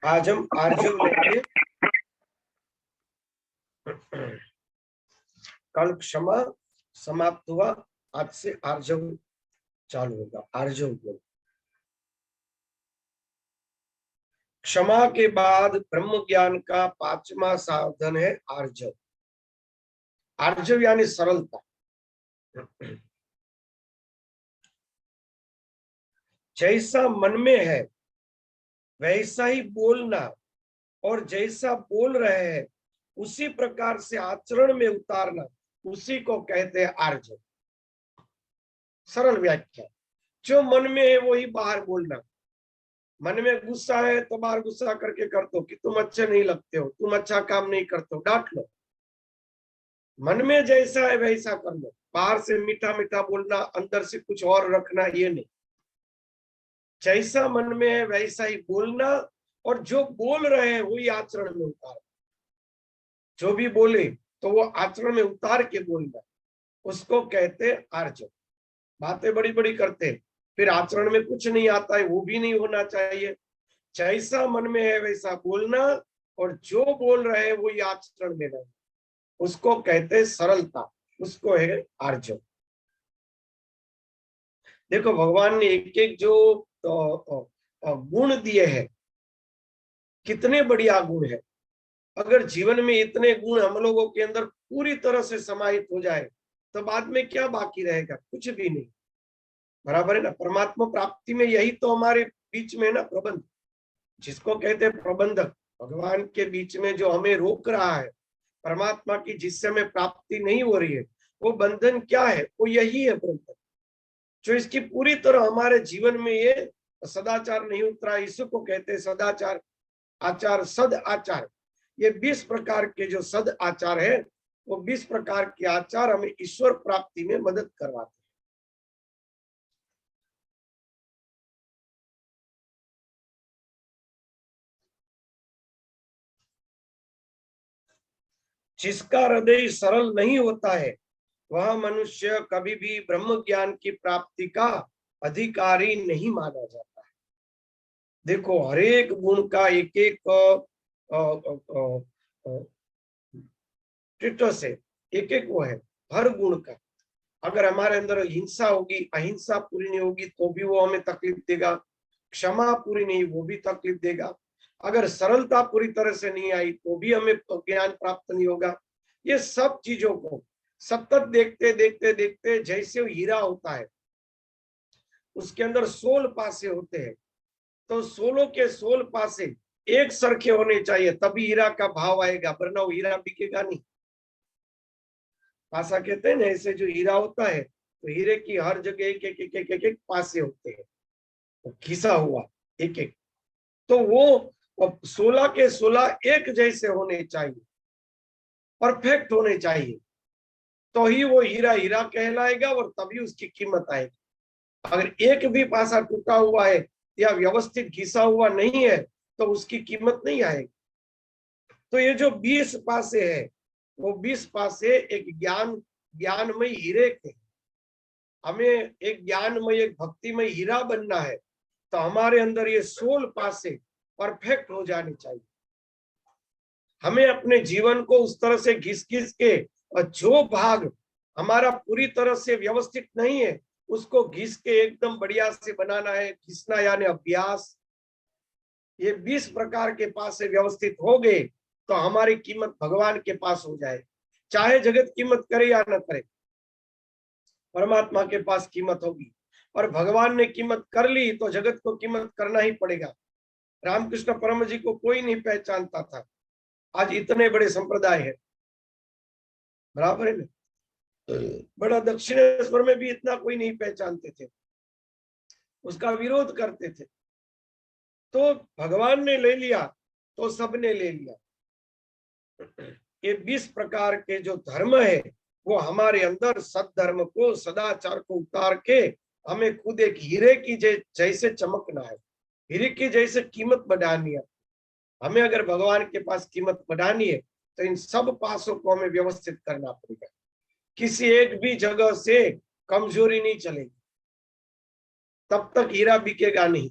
आज हम आर्जव लेंगे। कल क्षमा समाप्त हुआ, आज से आर्जव चालू होगा। आर्जव बोल। क्षमा के बाद ब्रह्म ज्ञान का पांचवा साधन है आर्जव। आर्जव यानी सरलता। जैसा मन में है वैसा ही बोलना, और जैसा बोल रहे हैं उसी प्रकार से आचरण में उतारना, उसी को कहते हैं आर्जव। सरल व्याख्या, जो मन में है वही बाहर बोलना। मन में गुस्सा है तो बाहर गुस्सा करके कर दो कि तुम अच्छे नहीं लगते हो, तुम अच्छा काम नहीं करते हो, डांट लो। मन में जैसा है वैसा कर लो। बाहर से मीठा मीठा बोलना, अंदर से कुछ और रखना, ये नहीं। जैसा मन में है वैसा ही बोलना, और जो बोल रहे हैं वही आचरण में उतार। जो भी बोले तो वो आचरण में उतार के बोलना, उसको कहते आर्जव। बातें बड़ी बड़ी करते फिर आचरण में कुछ नहीं आता है, वो भी नहीं होना चाहिए। जैसा मन में है वैसा बोलना, और जो बोल रहे हैं वही आचरण में रहना, उसको कहते सरलता, उसको है आर्जव। देखो भगवान ने एक एक जो गुण दिए हैं, कितने बढ़िया गुण है। अगर जीवन में इतने गुण हम लोगों के अंदर पूरी तरह से समाहित हो जाए तो बाद में क्या बाकी रहेगा? कुछ भी नहीं। बराबर है ना। परमात्मा प्राप्ति में यही तो हमारे बीच में ना प्रबंध, जिसको कहते हैं प्रबंधक। भगवान के बीच में जो हमें रोक रहा है परमात्मा की, जिससे हमें प्राप्ति नहीं हो रही है, वो बंधन क्या है? वो यही है बंधन। जो इसकी पूरी तरह हमारे जीवन में ये सदाचार नहीं उतरा, इसको कहते हैं सदाचार, आचार, सद आचार। ये 20 प्रकार के जो सद आचार है, वो 20 प्रकार के आचार हमें ईश्वर प्राप्ति में मदद करवाते हैं। जिसका हृदय सरल नहीं होता है वह मनुष्य कभी भी ब्रह्म ज्ञान की प्राप्ति का अधिकारी नहीं माना जाता है। देखो हरेक गुण का एक एक टिटस है, एक एक वो है हर गुण का। अगर हमारे अंदर हिंसा होगी, अहिंसा पूरी नहीं होगी तो भी वो हमें तकलीफ देगा। क्षमा पूरी नहीं, वो भी तकलीफ देगा। अगर सरलता पूरी तरह से नहीं आई तो भी हमें ज्ञान प्राप्त नहीं होगा। ये सब चीजों को सतत देखते देखते देखते, जैसे हीरा होता है उसके अंदर 16 पासे होते हैं, तो 16 के 16 पासे एक सरखे होने चाहिए, तभी हीरा का भाव आएगा, वरना वो हीरा बिकेगा नहीं। पासा कहते हैं ना, ऐसे जो हीरा होता है तो हीरे की हर जगह एक एक एक एक एक, एक पासे होते हैं, तो घिसा हुआ एक एक। तो वो 16 के 16 एक जैसे होने चाहिए, परफेक्ट होने चाहिए, तो ही वो हीरा हीरा कहलाएगा और तभी उसकी कीमत आएगी। अगर एक भी पासा टूटा हुआ है या व्यवस्थित घिसा हुआ नहीं है तो उसकी कीमत नहीं आएगी। तो ये जो 20 पासे है, वो 20 पासे एक ज्ञानमय हीरे के। हमें एक ज्ञानमय, एक भक्तिमय हीरा बनना है तो हमारे अंदर ये 16 पासे परफेक्ट हो जाने चाहिए। हमें अपने जीवन को उस तरह से घिस घिस के, और जो भाग हमारा पूरी तरह से व्यवस्थित नहीं है उसको घिस के एकदम बढ़िया से बनाना है। घिसना यानी अभ्यास। ये 20 प्रकार के पास से व्यवस्थित हो गए तो हमारी कीमत भगवान के पास हो जाए। चाहे जगत कीमत करे या न करे, परमात्मा के पास कीमत होगी। और भगवान ने कीमत कर ली तो जगत को कीमत करना ही पड़ेगा। रामकृष्ण परम जी को कोई नहीं पहचानता था, आज इतने बड़े संप्रदाय है। बराबर है ना। बड़ा दक्षिणेश्वर में भी इतना कोई नहीं पहचानते थे, उसका विरोध करते थे। तो भगवान ने ले लिया तो सबने ले लिया। ये 20 प्रकार के जो धर्म है वो हमारे अंदर सद्धर्म को, सदाचार को उतार के हमें खुद एक हीरे की जैसे चमकना है, हीरे की जैसे कीमत बढ़ानी है। हमें अगर भगवान के पास कीमत बढ़ानी है तो इन सब पासों को हमें व्यवस्थित करना पड़ेगा। किसी एक भी जगह से कमजोरी नहीं चलेगी। तब तक हीरा बिकेगा नहीं।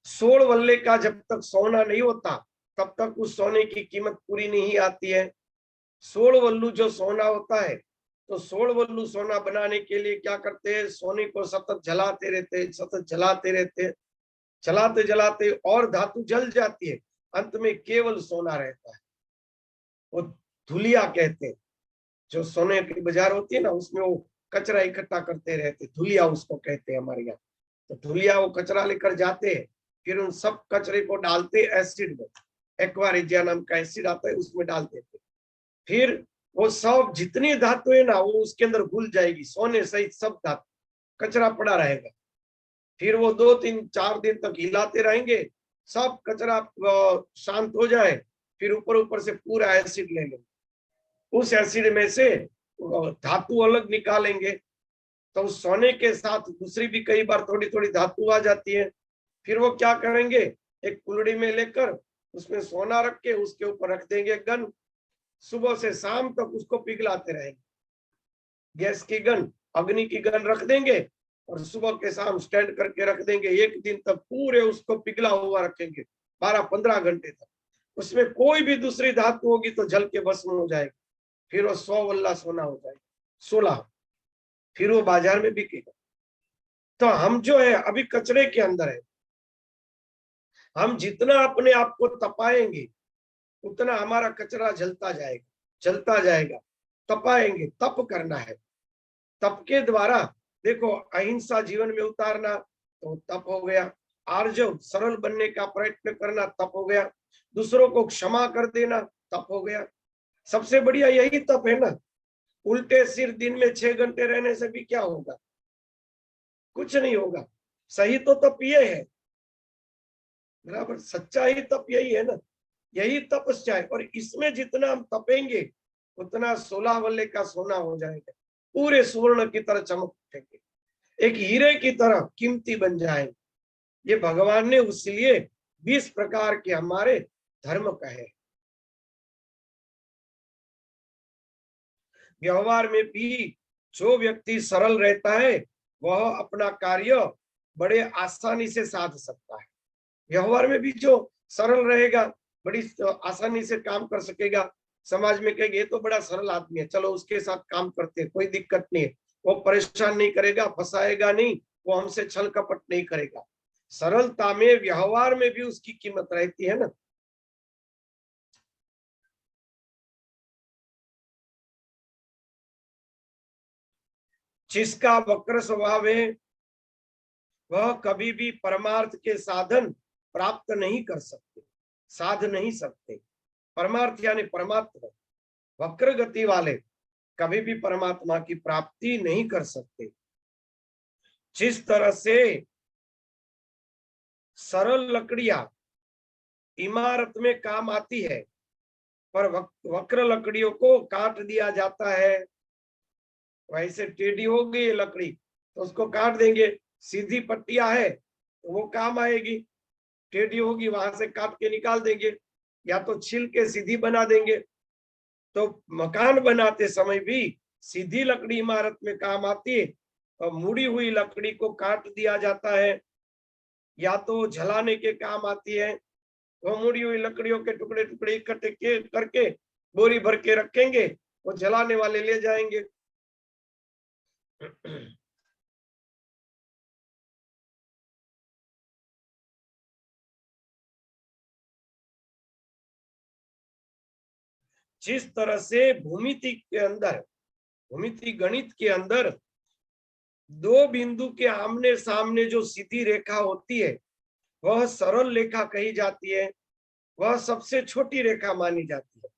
सोड़ वल्ले का जब तक सोना नहीं होता तब तक उस सोने की कीमत पूरी नहीं आती है। सोड़ वल्लू जो सोना होता है, तो सोड़ वल्लू सोना बनाने के लिए क्या करते हैं, सोने को सतत जलाते रहते, सतत जलाते रहते, जलाते जलाते और धातु जल जाती है, अंत में केवल सोना रहता है। वो धुलिया कहते हैं। जो सोने की बाजार होती है ना, उसमें वो कचरा इकट्ठा करते रहते, धुलिया उसको कहते हैं हमारे यहाँ। तो धुलिया वो कचरा लेकर जाते हैं, फिर उन सब कचरे को डालते एसिड में, एक्वारिजिया नाम का एसिड आता है, उसमें डाल देते। फिर वो सब जितनी धातु है ना, वो उसके अंदर घुल जाएगी, सोने सहित सब धातु, कचरा पड़ा रहेगा। फिर वो 2-3-4 दिन तक हिलाते रहेंगे, सब कचरा शांत हो जाए, फिर ऊपर ऊपर से पूरा एसिड ले लेंगे। उस एसिड में से धातु अलग निकालेंगे, तो उस सोने के साथ दूसरी भी कई बार थोड़ी थोड़ी धातु आ जाती है। फिर वो क्या करेंगे, एक कुल्हड़ी में लेकर उसमें सोना रख के उसके ऊपर रख देंगे गन, सुबह से शाम तक उसको पिघलाते रहेंगे। गैस की गन, अग्नि की गन रख देंगे और सुबह के शाम स्टैंड करके रख देंगे। एक दिन तक पूरे उसको पिघला हुआ रखेंगे, 12-15 घंटे तक। उसमें कोई भी दूसरी धातु होगी तो जल के भस्म हो जाएगी। फिर वो 100 वल्ला सोना हो जाएगा, 16। फिर वो बाजार में बिकेगा। तो हम जो है अभी कचरे के अंदर है। हम जितना अपने आप को तपाएंगे उतना हमारा कचरा जलता जाएगा, जलता जाएगा। तपाएंगे, तप करना है। तप के द्वारा देखो, अहिंसा जीवन में उतारना तो तप हो गया। आर्जव, सरल बनने का प्रयत्न करना, तप हो गया। दूसरों को क्षमा कर देना, तप हो गया। सबसे बढ़िया यही तप है ना। उल्टे सिर दिन में 6 घंटे रहने से भी क्या होगा, कुछ नहीं होगा। सही तो तप ये है, बराबर, सच्चा ही तप यही है ना, यही तपस्या है। और इसमें जितना हम तपेंगे उतना 16 वल्ले का सोना हो जाएगा, पूरे सुवर्ण की तरह चमक उठेंगे, एक हीरे की तरह कीमती बन जाएंगे। ये भगवान ने उसलिए 20 प्रकार के हमारे धर्म कहे। व्यवहार में भी जो व्यक्ति सरल रहता है वह अपना कार्य बड़े आसानी से साध सकता है। व्यवहार में भी जो सरल रहेगा बड़ी आसानी से काम कर सकेगा। समाज में कहेंगे ये तो बड़ा सरल आदमी है, चलो उसके साथ काम करते हैं, कोई दिक्कत नहीं है, वो परेशान नहीं करेगा, फंसाएगा नहीं, वो हमसे छल कपट नहीं करेगा। सरलता में, व्यवहार में भी उसकी कीमत रहती है ना। जिसका वक्र स्वभाव है वह कभी भी परमार्थ के साधन प्राप्त नहीं कर सकते, साध नहीं सकते। परमार्थ यानी परमात्मा, वक्र गति वाले कभी भी परमात्मा की प्राप्ति नहीं कर सकते। जिस तरह से सरल लकड़ियां इमारत में काम आती है, पर वक्र लकड़ियों को काट दिया जाता है। वैसे टेढ़ी हो गई लकड़ी तो उसको काट देंगे, सीधी पट्टियां है तो वो काम आएगी, टेढ़ी होगी वहां से काट के निकाल देंगे, या तो छिल के सीधी बना देंगे। तो मकान बनाते समय भी सीधी लकड़ी इमारत में काम आती है, और मुड़ी हुई लकड़ी को काट दिया जाता है, या तो जलाने के काम आती है। वो मुड़ी हुई लकड़ियों के टुकड़े टुकड़े इकट्ठे करके बोरी भर के रखेंगे, वो जलाने वाले ले जाएंगे। जिस तरह से भूमिति के अंदर, भूमिति गणित के अंदर दो बिंदु के आमने सामने जो सीधी रेखा होती है वह सरल रेखा कही जाती है, वह सबसे छोटी रेखा मानी जाती है।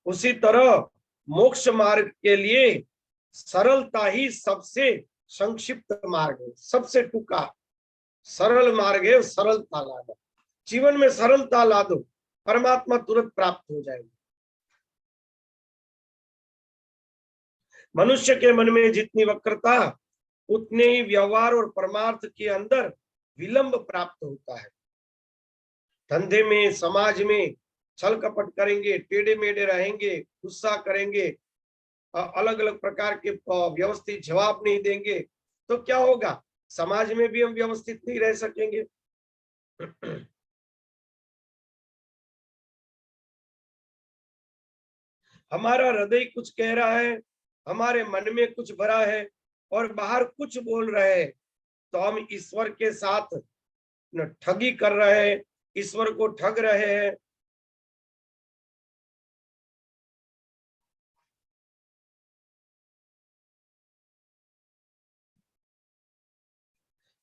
उसी तरह मोक्ष मार्ग के लिए सरलता ही सबसे संक्षिप्त मार्ग है, सबसे टूका सरल मार्ग है। सरलता ला दो, जीवन में सरलता ला दो, परमात्मा तुरंत प्राप्त हो जाएगा। मनुष्य के मन में जितनी वक्रता उतने ही व्यवहार और परमार्थ के अंदर विलंब प्राप्त होता है। धंधे में, समाज में छल कपट करेंगे, टेढ़े मेढ़े रहेंगे, गुस्सा करेंगे, अलग अलग प्रकार के व्यवस्थित जवाब नहीं देंगे तो क्या होगा, समाज में भी हम व्यवस्थित नहीं रह सकेंगे। हमारा हृदय कुछ कह रहा है, हमारे मन में कुछ भरा है और बाहर कुछ बोल रहे हैं, तो हम ईश्वर के साथ ठगी कर रहे हैं, ईश्वर को ठग रहे हैं।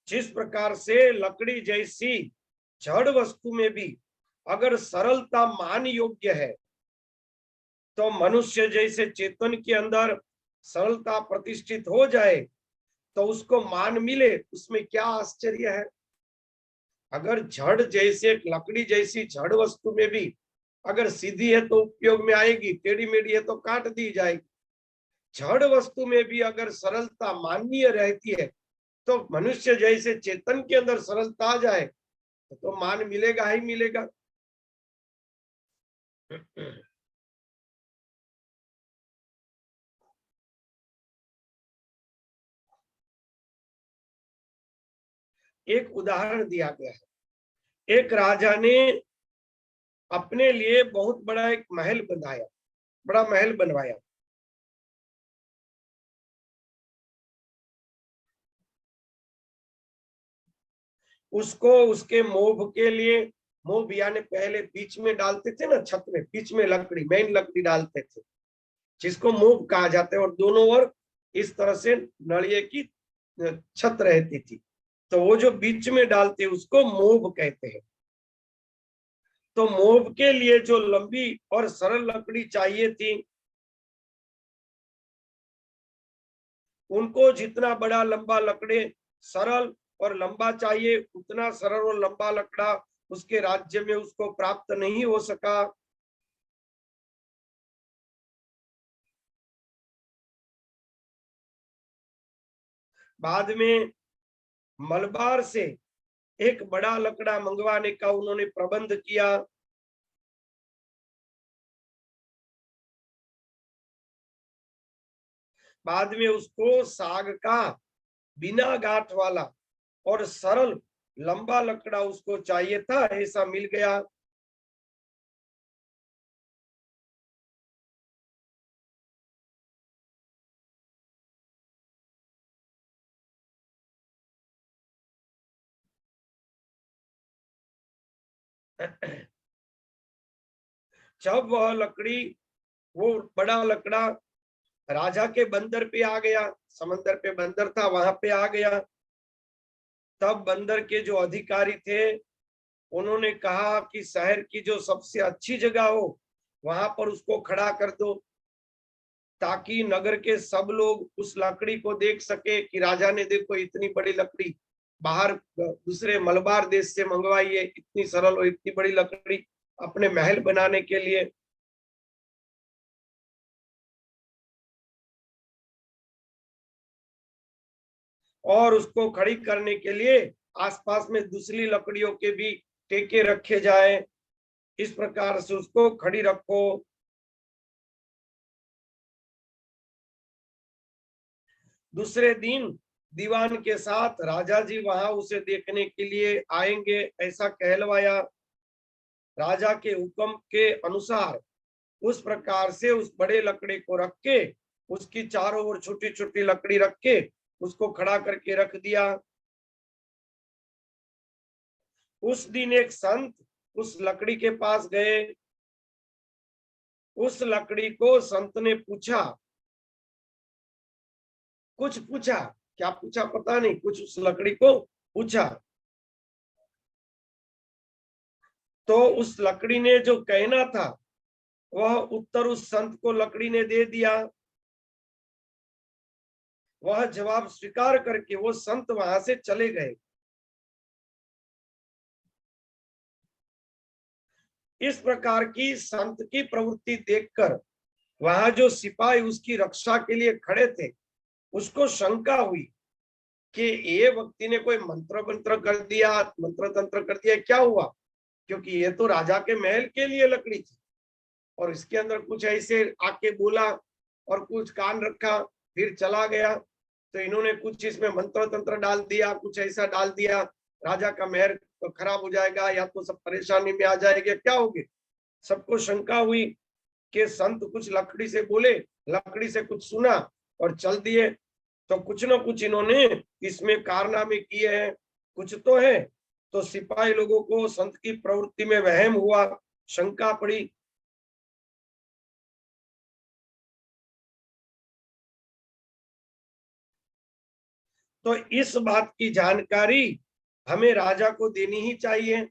जिस प्रकार से लकड़ी जैसी जड़ वस्तु में भी अगर सरलता मान योग्य है, तो मनुष्य जैसे चेतन के अंदर सरलता प्रतिष्ठित हो जाए तो उसको मान मिले, उसमें क्या आश्चर्य है। अगर जड़ जैसे लकड़ी जैसी जड़ वस्तु में भी अगर सीधी है तो उपयोग में आएगी, टेढ़ी मेढ़ी है तो काट दी जाएगी। जड़ वस्तु में भी अगर सरलता माननीय रहती है, तो मनुष्य जैसे चेतन के अंदर सरलता आ जाए तो मान मिलेगा ही मिलेगा। एक उदाहरण दिया गया है। एक राजा ने अपने लिए बहुत बड़ा एक महल बनाया, बड़ा महल बनवाया। उसको उसके मोभ के लिए, मोभ यानी पहले बीच में डालते थे ना, छत में बीच में लकड़ी, मेन लकड़ी डालते थे, जिसको मोभ कहा जाता है, और दोनों ओर इस तरह से नड़िए की छत रहती थी, तो वो जो बीच में डालते उसको मोभ कहते हैं। तो मोभ के लिए जो लंबी और सरल लकड़ी चाहिए थी, उनको जितना बड़ा लंबा लकड़ी सरल और लंबा चाहिए, उतना सरल और लंबा लकड़ा उसके राज्य में उसको प्राप्त नहीं हो सका। बाद में मलबार से एक बड़ा लकड़ा मंगवाने का उन्होंने प्रबंध किया। बाद में उसको साग का बिना गांठ वाला और सरल लंबा लकड़ा उसको चाहिए था, ऐसा मिल गया। जब वह लकड़ी, वो बड़ा लकड़ा राजा के बंदर पे आ गया, समंदर पे बंदर था, वहां पे आ गया, तब बंदर के जो अधिकारी थे उन्होंने कहा कि शहर की जो सबसे अच्छी जगह हो वहां पर उसको खड़ा कर दो, ताकि नगर के सब लोग उस लकड़ी को देख सके कि राजा ने देखो इतनी बड़ी लकड़ी बाहर दूसरे मलबार देश से मंगवाई है, इतनी सरल और इतनी बड़ी लकड़ी अपने महल बनाने के लिए। और उसको खड़ी करने के लिए आसपास में दूसरी लकड़ियों के भी टेके रखे जाए, इस प्रकार से उसको खड़ी रखो। दूसरे दिन दीवान के साथ राजा जी वहां उसे देखने के लिए आएंगे, ऐसा कहलवाया। राजा के हुक्म के अनुसार उस प्रकार से उस बड़े लकड़ी को रख के, उसकी चारों ओर छोटी छोटी लकड़ी रख के उसको खड़ा करके रख दिया। उस दिन एक संत उस लकड़ी के पास गए। उस लकड़ी को संत ने पूछा, कुछ पूछा, क्या पूछा पता नहीं, कुछ उस लकड़ी को पूछा। तो उस लकड़ी ने जो कहना था वह उत्तर उस संत को लकड़ी ने दे दिया। वह जवाब स्वीकार करके वो संत वहां से चले गए। इस प्रकार की संत की प्रवृत्ति देखकर वहां जो सिपाही उसकी रक्षा के लिए खड़े थे, उसको शंका हुई कि ये व्यक्ति ने कोई मंत्र मंत्र कर दिया, मंत्र तंत्र कर दिया, क्या हुआ, क्योंकि ये तो राजा के महल के लिए लकड़ी थी और इसके अंदर कुछ ऐसे आके बोला और कुछ कान रखा, फिर चला गया। तो इन्होंने कुछ इसमें मंत्र तंत्र डाल दिया, कुछ ऐसा डाल दिया, राजा का महल तो खराब हो जाएगा, या तो सब परेशानी में आ जाएंगे, क्या होगी। सबको शंका हुई कि संत कुछ लकड़ी से बोले, लकड़ी से कुछ सुना और चल दिए। तो कुछ ना कुछ इन्होंने इसमें कारनामे किए हैं, कुछ तो है। तो सिपाही लोगों को संत की प्रवृत्ति में वहम हुआ, शंका पड़ी। तो इस बात की जानकारी हमें राजा को देनी ही चाहिए।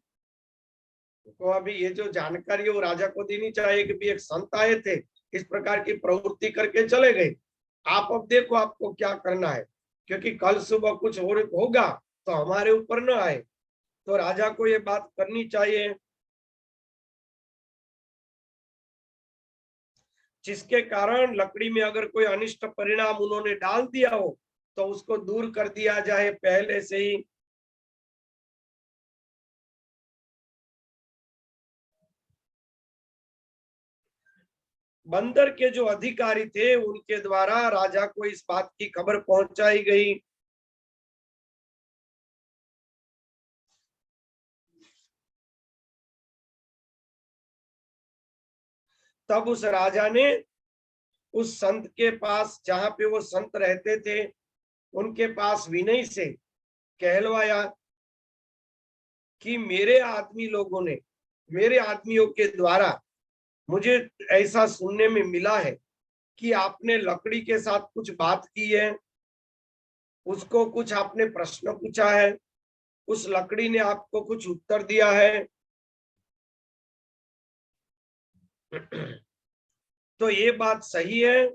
तो अभी ये जो जानकारी है वो राजा को देनी चाहिए कि भी एक संत आए थे, इस प्रकार की प्रवृत्ति करके चले गए, आप अब देखो आपको क्या करना है, क्योंकि कल सुबह कुछ होगा तो हमारे ऊपर न आए। तो राजा को ये बात करनी चाहिए, जिसके कारण लकड़ी में अगर कोई अनिष्ट परिणाम उन्होंने डाल दिया हो तो उसको दूर कर दिया जाए पहले से ही। बंदर के जो अधिकारी थे उनके द्वारा राजा को इस बात की खबर पहुंचाई गई। तब उस राजा ने उस संत के पास, जहां पे वो संत रहते थे, उनके पास विनय से कहलवाया कि मेरे आदमी लोगों ने, मेरे आदमियों के द्वारा मुझे ऐसा सुनने में मिला है कि आपने लकड़ी के साथ कुछ बात की है, उसको कुछ आपने प्रश्न पूछा है, उस लकड़ी ने आपको कुछ उत्तर दिया है। तो ये बात सही है?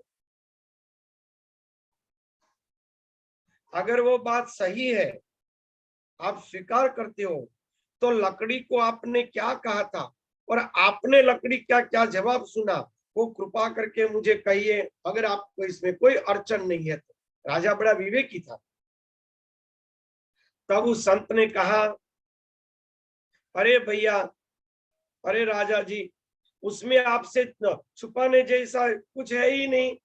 अगर वो बात सही है, आप स्वीकार करते हो, तो लकड़ी को आपने क्या कहा था और आपने लकड़ी क्या क्या जवाब सुना, वो कृपा करके मुझे कहिए, अगर आपको इसमें कोई अड़चन नहीं है तो। राजा बड़ा विवेकी था। तब उस संत ने कहा, अरे भैया, अरे राजा जी, उसमें आपसे छुपाने जैसा कुछ है ही नहीं।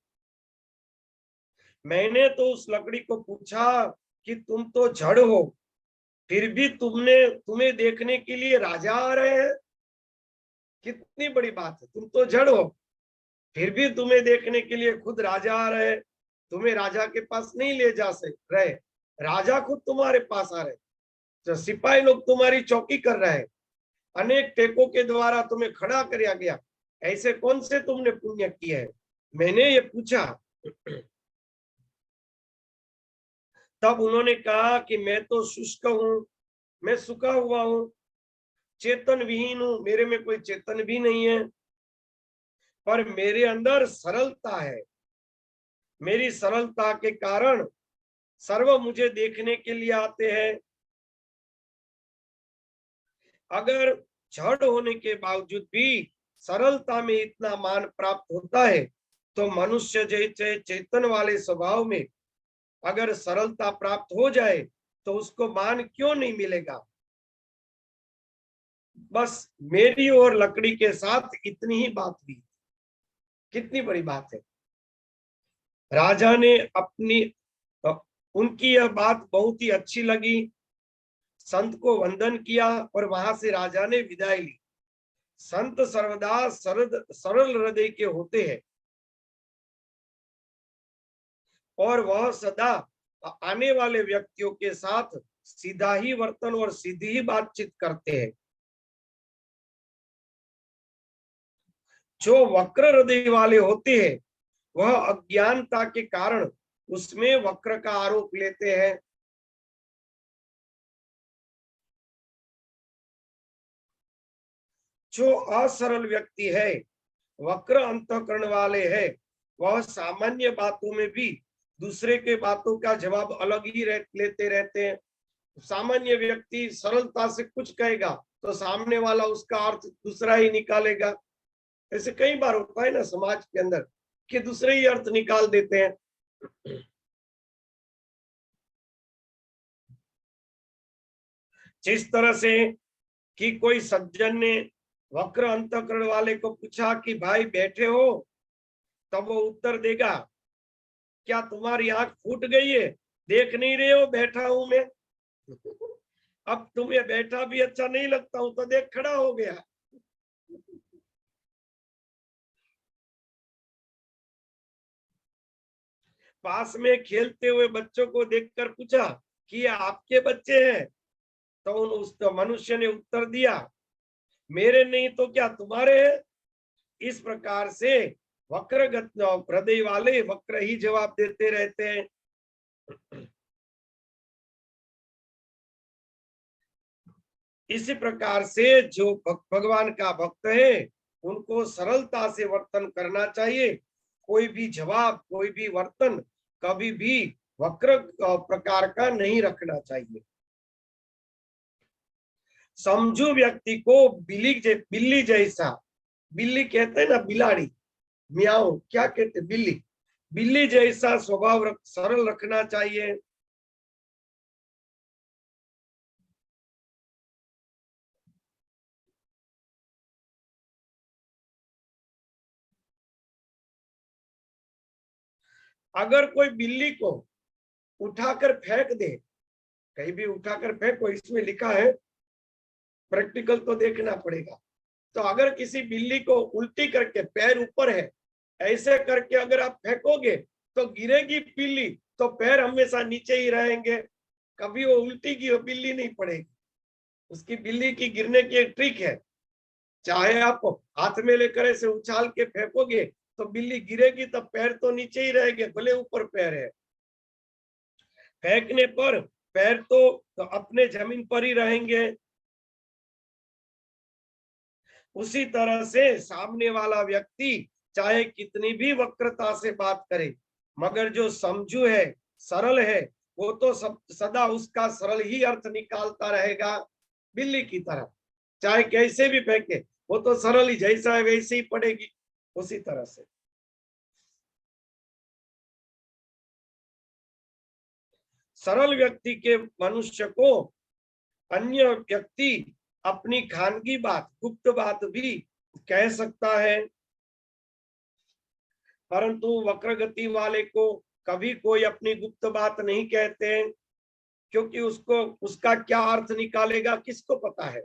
मैंने तो उस लकड़ी को पूछा कि तुम तो जड़ हो, फिर भी तुम्हें देखने के लिए राजा आ रहे हैं, कितनी बड़ी बात है। तुम तो जड़ हो, फिर भी तुम्हें देखने के लिए खुद राजा आ रहे हैं, तुम्हें राजा के पास नहीं ले जा रहे, राजा खुद तुम्हारे पास आ रहे, तो सिपाही लोग तुम्हारी चौकी कर रहे हैं, अनेक टेकों के द्वारा तुम्हें खड़ा किया गया, ऐसे कौन से तुमने पुण्य किए हैं, मैंने ये पूछा। तब उन्होंने कहा कि मैं तो शुष्क हूं, मैं सूखा हुआ हूं, चेतन विहीन हूं, मेरे में कोई चेतन भी नहीं है, पर मेरे अंदर सरलता है, मेरी सरलता के कारण सर्व मुझे देखने के लिए आते हैं। अगर जड़ होने के बावजूद भी सरलता में इतना मान प्राप्त होता है, तो मनुष्य जैसे चेतन वाले स्वभाव में अगर सरलता प्राप्त हो जाए तो उसको मान क्यों नहीं मिलेगा। बस मेरी और लकड़ी के साथ इतनी ही बात हुई, कितनी बड़ी बात है। राजा ने अपनी, उनकी यह बात बहुत ही अच्छी लगी, संत को वंदन किया और वहां से राजा ने विदाई ली। संत सर्वदा सरल हृदय के होते हैं और वह सदा आने वाले व्यक्तियों के साथ सीधा ही वर्तन और सीधी ही बातचीत करते हैं। जो वक्र हृदय वाले होते हैं वह अज्ञानता के कारण उसमें वक्र का आरोप लेते हैं। जो असरल व्यक्ति है, वक्र अंतःकरण वाले हैं, वह सामान्य बातों में भी दूसरे के बातों का जवाब अलग ही लेते रहते हैं। सामान्य व्यक्ति सरलता से कुछ कहेगा तो सामने वाला उसका अर्थ दूसरा ही निकालेगा। ऐसे कई बार होता है ना समाज के अंदर कि दूसरे ही अर्थ निकाल देते हैं। जिस तरह से कि कोई सज्जन ने वक्र अंतःकरण वाले को पूछा कि भाई बैठे हो, तब वो उत्तर देगा, क्या तुम्हारी आंख फूट गई है, देख नहीं रहे हो बैठा हूं मैं? अब तुम्हें बैठा भी अच्छा नहीं लगता हूं तो देख खड़ा हो गया। पास में खेलते हुए बच्चों को देखकर पूछा कि ये आपके बच्चे हैं? तो उस मनुष्य ने उत्तर दिया, मेरे नहीं तो क्या तुम्हारे हैं? इस प्रकार से वक्र हृदय वाले वक्र ही जवाब देते रहते हैं। इसी प्रकार से जो भगवान का भक्त है उनको सरलता से वर्तन करना चाहिए। कोई भी जवाब, कोई भी वर्तन कभी भी वक्र प्रकार का नहीं रखना चाहिए। समझू व्यक्ति को बिल्ली जैसा, बिल्ली कहते हैं ना, बिलाड़ी, म्याऊ क्या कहते, बिल्ली, बिल्ली जैसा स्वभाव सरल रखना चाहिए। अगर कोई बिल्ली को उठाकर फेंक दे, कहीं भी उठाकर फेंको, इसमें लिखा है, प्रैक्टिकल तो देखना पड़ेगा। तो अगर किसी बिल्ली को उल्टी करके, पैर ऊपर है, ऐसे करके अगर आप फेंकोगे तो गिरेगी बिल्ली, तो पैर हमेशा नीचे ही रहेंगे, कभी वो उल्टी की बिल्ली नहीं पड़ेगी। उसकी बिल्ली की गिरने की एक ट्रिक है, चाहे आप हाथ में लेकर ऐसे उछाल के फेंकोगे तो बिल्ली गिरेगी, तब पैर तो नीचे ही रहेंगे भले ऊपर पैर है। फेंकने पर पैर तो अपने जमीन पर ही रहेंगे। उसी तरह से सामने वाला व्यक्ति चाहे कितनी भी वक्रता से बात करे, मगर जो समझू है, सरल है, वो तो सदा उसका सरल ही अर्थ निकालता रहेगा, बिल्ली की तरह। चाहे कैसे भी फेंके, वो तो सरल ही, जैसा है वैसे ही पड़ेगी। उसी तरह से सरल व्यक्ति के मनुष्य को अन्य व्यक्ति अपनी खानगी बात, गुप्त बात भी कह सकता है, परंतु वक्र गति वाले को कभी कोई अपनी गुप्त बात नहीं कहते हैं, क्योंकि उसको उसका क्या अर्थ निकालेगा किसको पता है।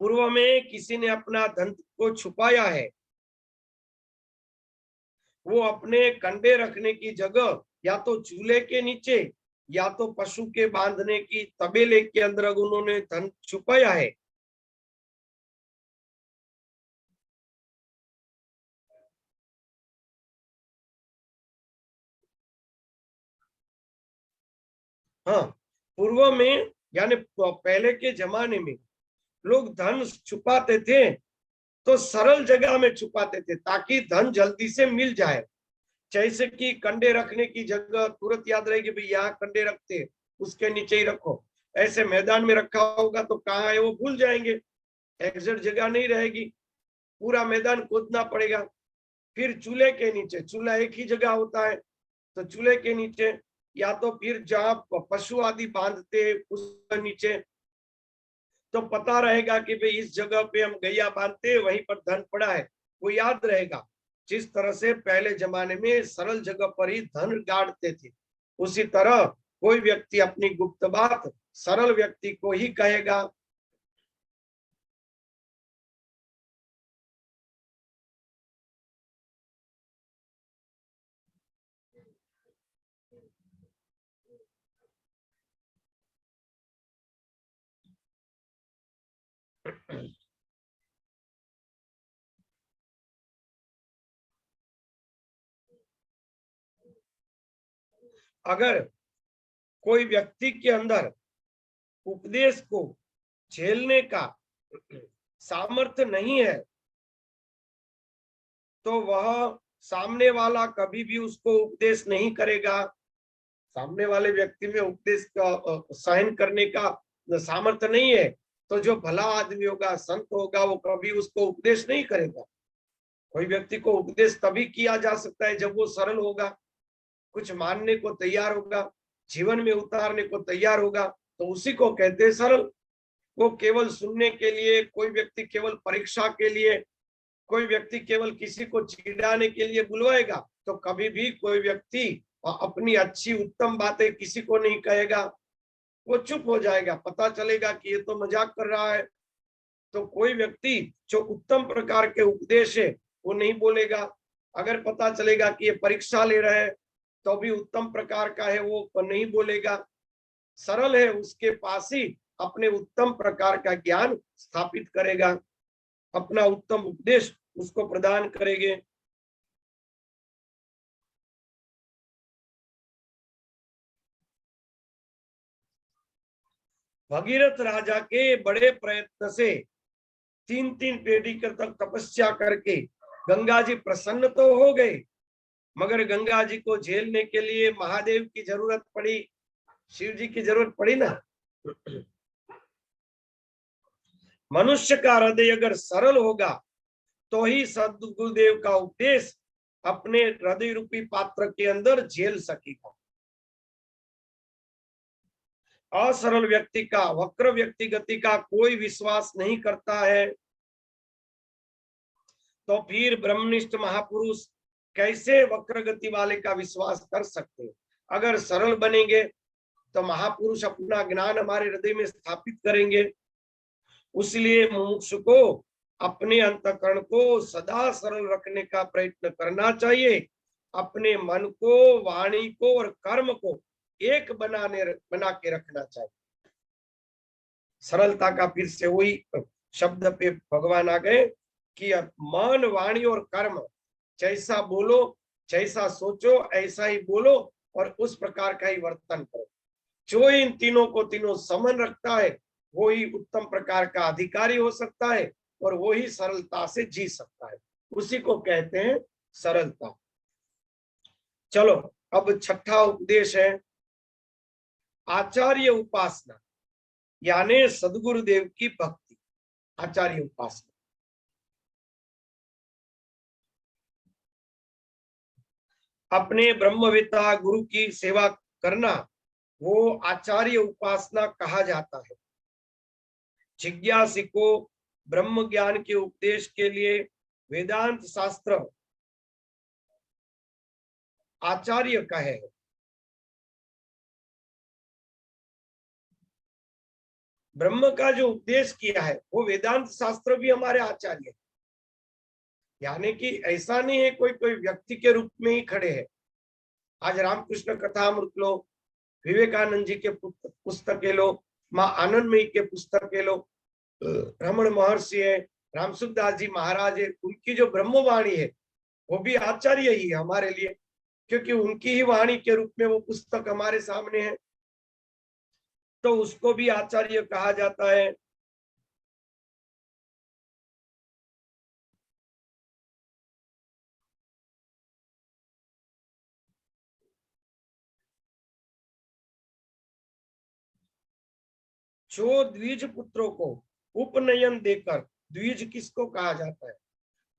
पूर्व में किसी ने अपना धन को छुपाया है, वो अपने कंडे रखने की जगह या तो चूल्हे के नीचे या तो पशु के बांधने की तबेले के अंदर उन्होंने धन छुपाया है। हाँ, पूर्व में यानी पहले के जमाने में लोग धन छुपाते थे तो सरल जगह में छुपाते थे ताकि धन जल्दी से मिल जाए। जैसे कि कंडे रखने की जगह तुरंत याद रहेगी, भाई यहाँ कंडे रखते, उसके नीचे ही रखो। ऐसे मैदान में रखा होगा तो कहाँ है वो भूल जाएंगे, एग्जैक्ट जगह नहीं रहेगी, पूरा मैदान खोदना पड़ेगा। फिर चूल्हे के नीचे, चूल्हा एक ही जगह होता है, तो चूल्हे के नीचे, या तो फिर जहाँ पशु आदि बांधते उस नीचे, तो पता रहेगा कि भाई इस जगह पे हम गैया बांधते, वहीं पर धन पड़ा है, वो याद रहेगा। जिस तरह से पहले जमाने में सरल जगह पर ही धन गाड़ते थे, उसी तरह कोई व्यक्ति अपनी गुप्त बात सरल व्यक्ति को ही कहेगा। अगर कोई व्यक्ति के अंदर उपदेश को झेलने का सामर्थ्य नहीं है, तो वह सामने वाला कभी भी उसको उपदेश नहीं करेगा। सामने वाले व्यक्ति में उपदेश का सहन करने का सामर्थ्य नहीं है, तो जो भला आदमी होगा, संत होगा, वो कभी उसको उपदेश नहीं करेगा। कोई व्यक्ति को उपदेश तभी किया जा सकता है जब वो सरल होगा, कुछ मानने को तैयार होगा, जीवन में उतारने को तैयार होगा, तो उसी को कहते हैं सरल। वो केवल सुनने के लिए, कोई व्यक्ति केवल परीक्षा के लिए कोई व्यक्ति केवल किसी को चिढ़ाने के लिए बुलवाएगा तो कभी भी कोई व्यक्ति अपनी अच्छी उत्तम बातें किसी को नहीं कहेगा, वो चुप हो जाएगा, पता चलेगा कि ये तो मजाक कर रहा है। तो कोई व्यक्ति जो उत्तम प्रकार के उपदेश है वो नहीं बोलेगा। अगर पता चलेगा कि ये परीक्षा ले रहा है तो भी उत्तम प्रकार का है वो नहीं बोलेगा। सरल है उसके पास ही अपने उत्तम प्रकार का ज्ञान स्थापित करेगा, अपना उत्तम उपदेश उसको प्रदान करेंगे। भगीरथ राजा के बड़े प्रयत्न से 3-3 पीढ़ी तक तपस्या करके गंगा जी प्रसन्न तो हो गए, मगर गंगा जी को झेलने के लिए महादेव की जरूरत पड़ी, शिव जी की जरूरत पड़ी ना। मनुष्य का हृदय अगर सरल होगा तो ही सद्गुरुदेव का उपदेश अपने हृदय रूपी पात्र के अंदर झेल सकेगा। असरल व्यक्ति का, वक्र व्यक्तिगति का कोई विश्वास नहीं करता है, तो फिर ब्रह्मनिष्ठ महापुरुष कैसे वक्र गति वाले का विश्वास कर सकते हैं। अगर सरल बनेंगे तो महापुरुष अपना ज्ञान हमारे हृदय में स्थापित करेंगे। उसलिए मुमुक्षु को अपने अंतःकरण को सदा सरल रखने का प्रयत्न करना चाहिए, अपने मन को, वाणी को और कर्म को एक बना के रखना चाहिए। सरलता का फिर से वही शब्द पे भगवान आ गए कि मन, वाणी और कर्म जैसा बोलो, जैसा सोचो ऐसा ही बोलो और उस प्रकार का ही वर्तन करो। जो इन तीनों को तीनों समन रखता है वो ही उत्तम प्रकार का अधिकारी हो सकता है और वो ही सरलता से जी सकता है। उसी को कहते हैं सरलता। चलो अब छठा उपदेश है आचार्य उपासना, यानी सद्गुरुदेव की भक्ति। आचार्य उपासना, अपने ब्रह्मवेत्ता गुरु की सेवा करना वो आचार्य उपासना कहा जाता है। जिज्ञासी को ब्रह्म ज्ञान के उपदेश के लिए वेदांत शास्त्र आचार्य कहे। ब्रह्म का जो उपदेश किया है वो वेदांत शास्त्र भी हमारे आचार्य है, यानी कि ऐसा नहीं है कोई कोई व्यक्ति के रूप में ही खड़े हैं। आज रामकृष्ण कथामृत लो, विवेकानंद जी के पुस्तकें लो, माँ आनंदमयी के पुस्तकें लो, रमण महर्षि है, रामसुखदास जी महाराज है, उनकी जो ब्रह्मवाणी है वो भी आचार्य ही है हमारे लिए, क्योंकि उनकी ही वाणी के रूप में वो पुस्तक हमारे सामने है, तो उसको भी आचार्य कहा जाता है। जो द्विज पुत्रों को उपनयन देकर, द्विज किसको कहा जाता है?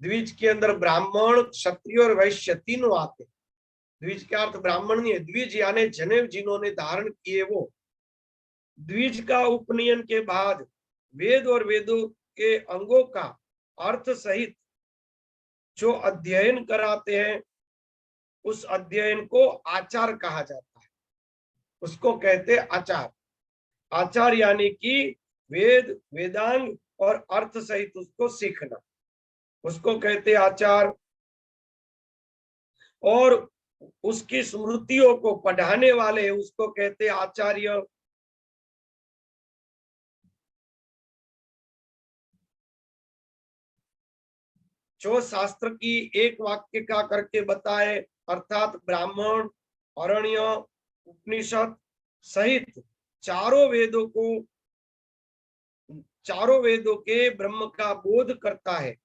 द्विज के अंदर ब्राह्मण, क्षत्रिय और वैश्य तीनों आते हैं। द्विज का अर्थ ब्राह्मण नहीं है, द्विज यानी जनेऊ जिन्होंने धारण किए वो। द्विज का उपनयन के बाद वेद और वेदों के अंगों का अर्थ सहित जो अध्ययन कराते हैं उस अध्ययन को आचार कहा जाता है, उसको कहते हैं आचार। आचार यानी कि वेद, वेदांग और अर्थ सहित उसको सीखना, उसको कहते आचार। और उसकी स्मृतियों को पढ़ाने वाले उसको कहते आचार्य। जो शास्त्र की एक वाक्य का करके बताए, अर्थात ब्राह्मण, अरण्य, उपनिषद सहित चारों वेदों के ब्रह्म का बोध करता है।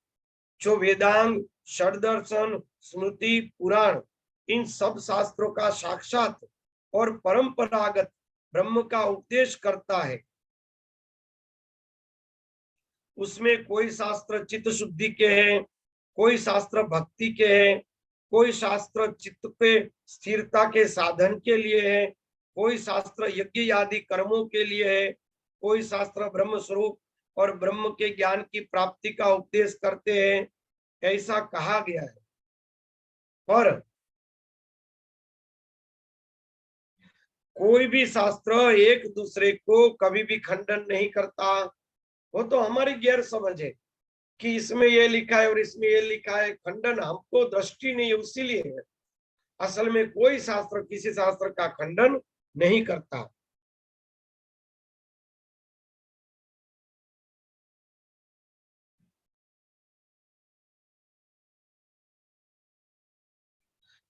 जो वेदांग, षड्दर्शन, स्मृति, पुराण इन सब शास्त्रों का साक्षात और परंपरागत ब्रह्म का उपदेश करता है। उसमें कोई शास्त्र चित्त शुद्धि के हैं, कोई शास्त्र भक्ति के हैं, कोई शास्त्र चित्त पे स्थिरता के साधन के लिए है, कोई शास्त्र यज्ञ आदि कर्मों के लिए है, कोई शास्त्र ब्रह्म स्वरूप और ब्रह्म के ज्ञान की प्राप्ति का उपदेश करते हैं। ऐसा कहा गया है, पर कोई भी शास्त्र एक दूसरे को कभी भी खंडन नहीं करता। वो तो हमारी गैर समझ है कि इसमें ये लिखा है और इसमें ये लिखा है, खंडन हमको दृष्टि नहीं है, इसीलिए है। असल में कोई शास्त्र किसी शास्त्र का खंडन नहीं करता।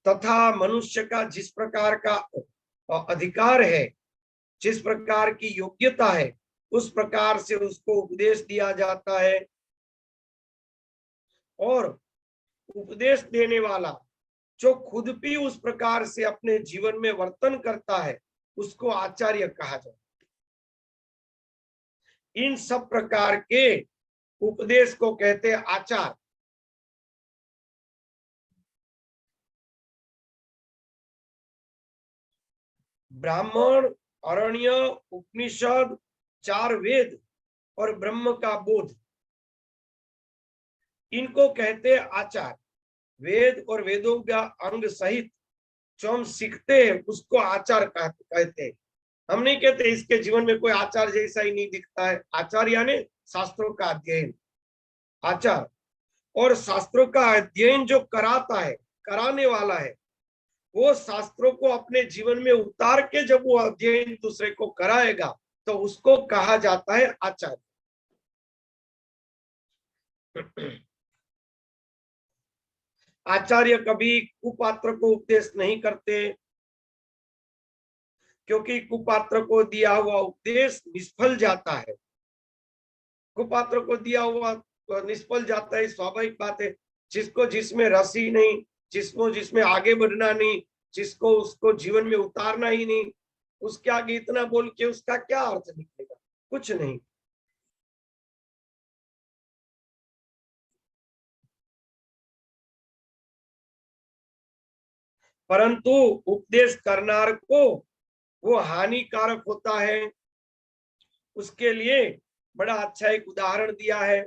तथा मनुष्य का जिस प्रकार का अधिकार है, जिस प्रकार की योग्यता है, उस प्रकार से उसको उपदेश दिया जाता है। और उपदेश देने वाला जो खुद भी उस प्रकार से अपने जीवन में वर्तन करता है, उसको आचार्य कहा जाता है। इन सब प्रकार के उपदेश को कहते हैं आचार। ब्राह्मण, अरण्य, उपनिषद, 4 वेद और ब्रह्म का बोध, इनको कहते हैं आचार। वेद और वेदों का अंग सहित जो हम सीखते हैं उसको आचार कहते हैं। हम नहीं कहते इसके जीवन में कोई आचार जैसा ही नहीं दिखता है। आचार यानी शास्त्रों का अध्ययन, आचार। और शास्त्रों का अध्ययन जो कराता है, कराने वाला है, वो शास्त्रों को अपने जीवन में उतार के जब वो अध्ययन दूसरे को कराएगा तो उसको कहा जाता है आचार्य। आचार्य कभी कुपात्र को उपदेश नहीं करते, क्योंकि कुपात्र को दिया हुआ उपदेश निष्फल जाता है। कुपात्र को दिया हुआ तो निष्फल जाता है, स्वाभाविक बात है। जिसको जिसमें रस ही नहीं, जिसको जिसमें आगे बढ़ना नहीं, जिसको उसको जीवन में उतारना ही नहीं, उसके आगे इतना बोल के उसका क्या अर्थ निकलेगा? कुछ नहीं। परंतु उपदेश करनार को वो हानिकारक होता है। उसके लिए बड़ा अच्छा एक उदाहरण दिया है।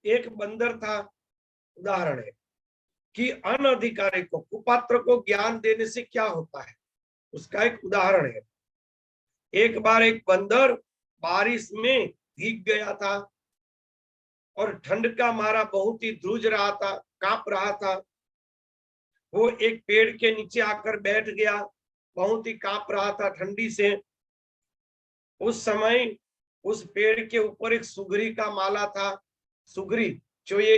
एक बंदर था, उदाहरण है कि अनधिकारी को, कुपात्र को ज्ञान देने से क्या होता है, उसका एक उदाहरण है। एक बार एक बंदर बारिश में भीग गया था और ठंड का मारा बहुत ही ध्रुज रहा था, कांप रहा था। वो एक पेड़ के नीचे आकर बैठ गया, बहुत ही कांप रहा था ठंडी से। उस समय उस पेड़ के ऊपर एक सुगरी का माला था। सुगरी जो ये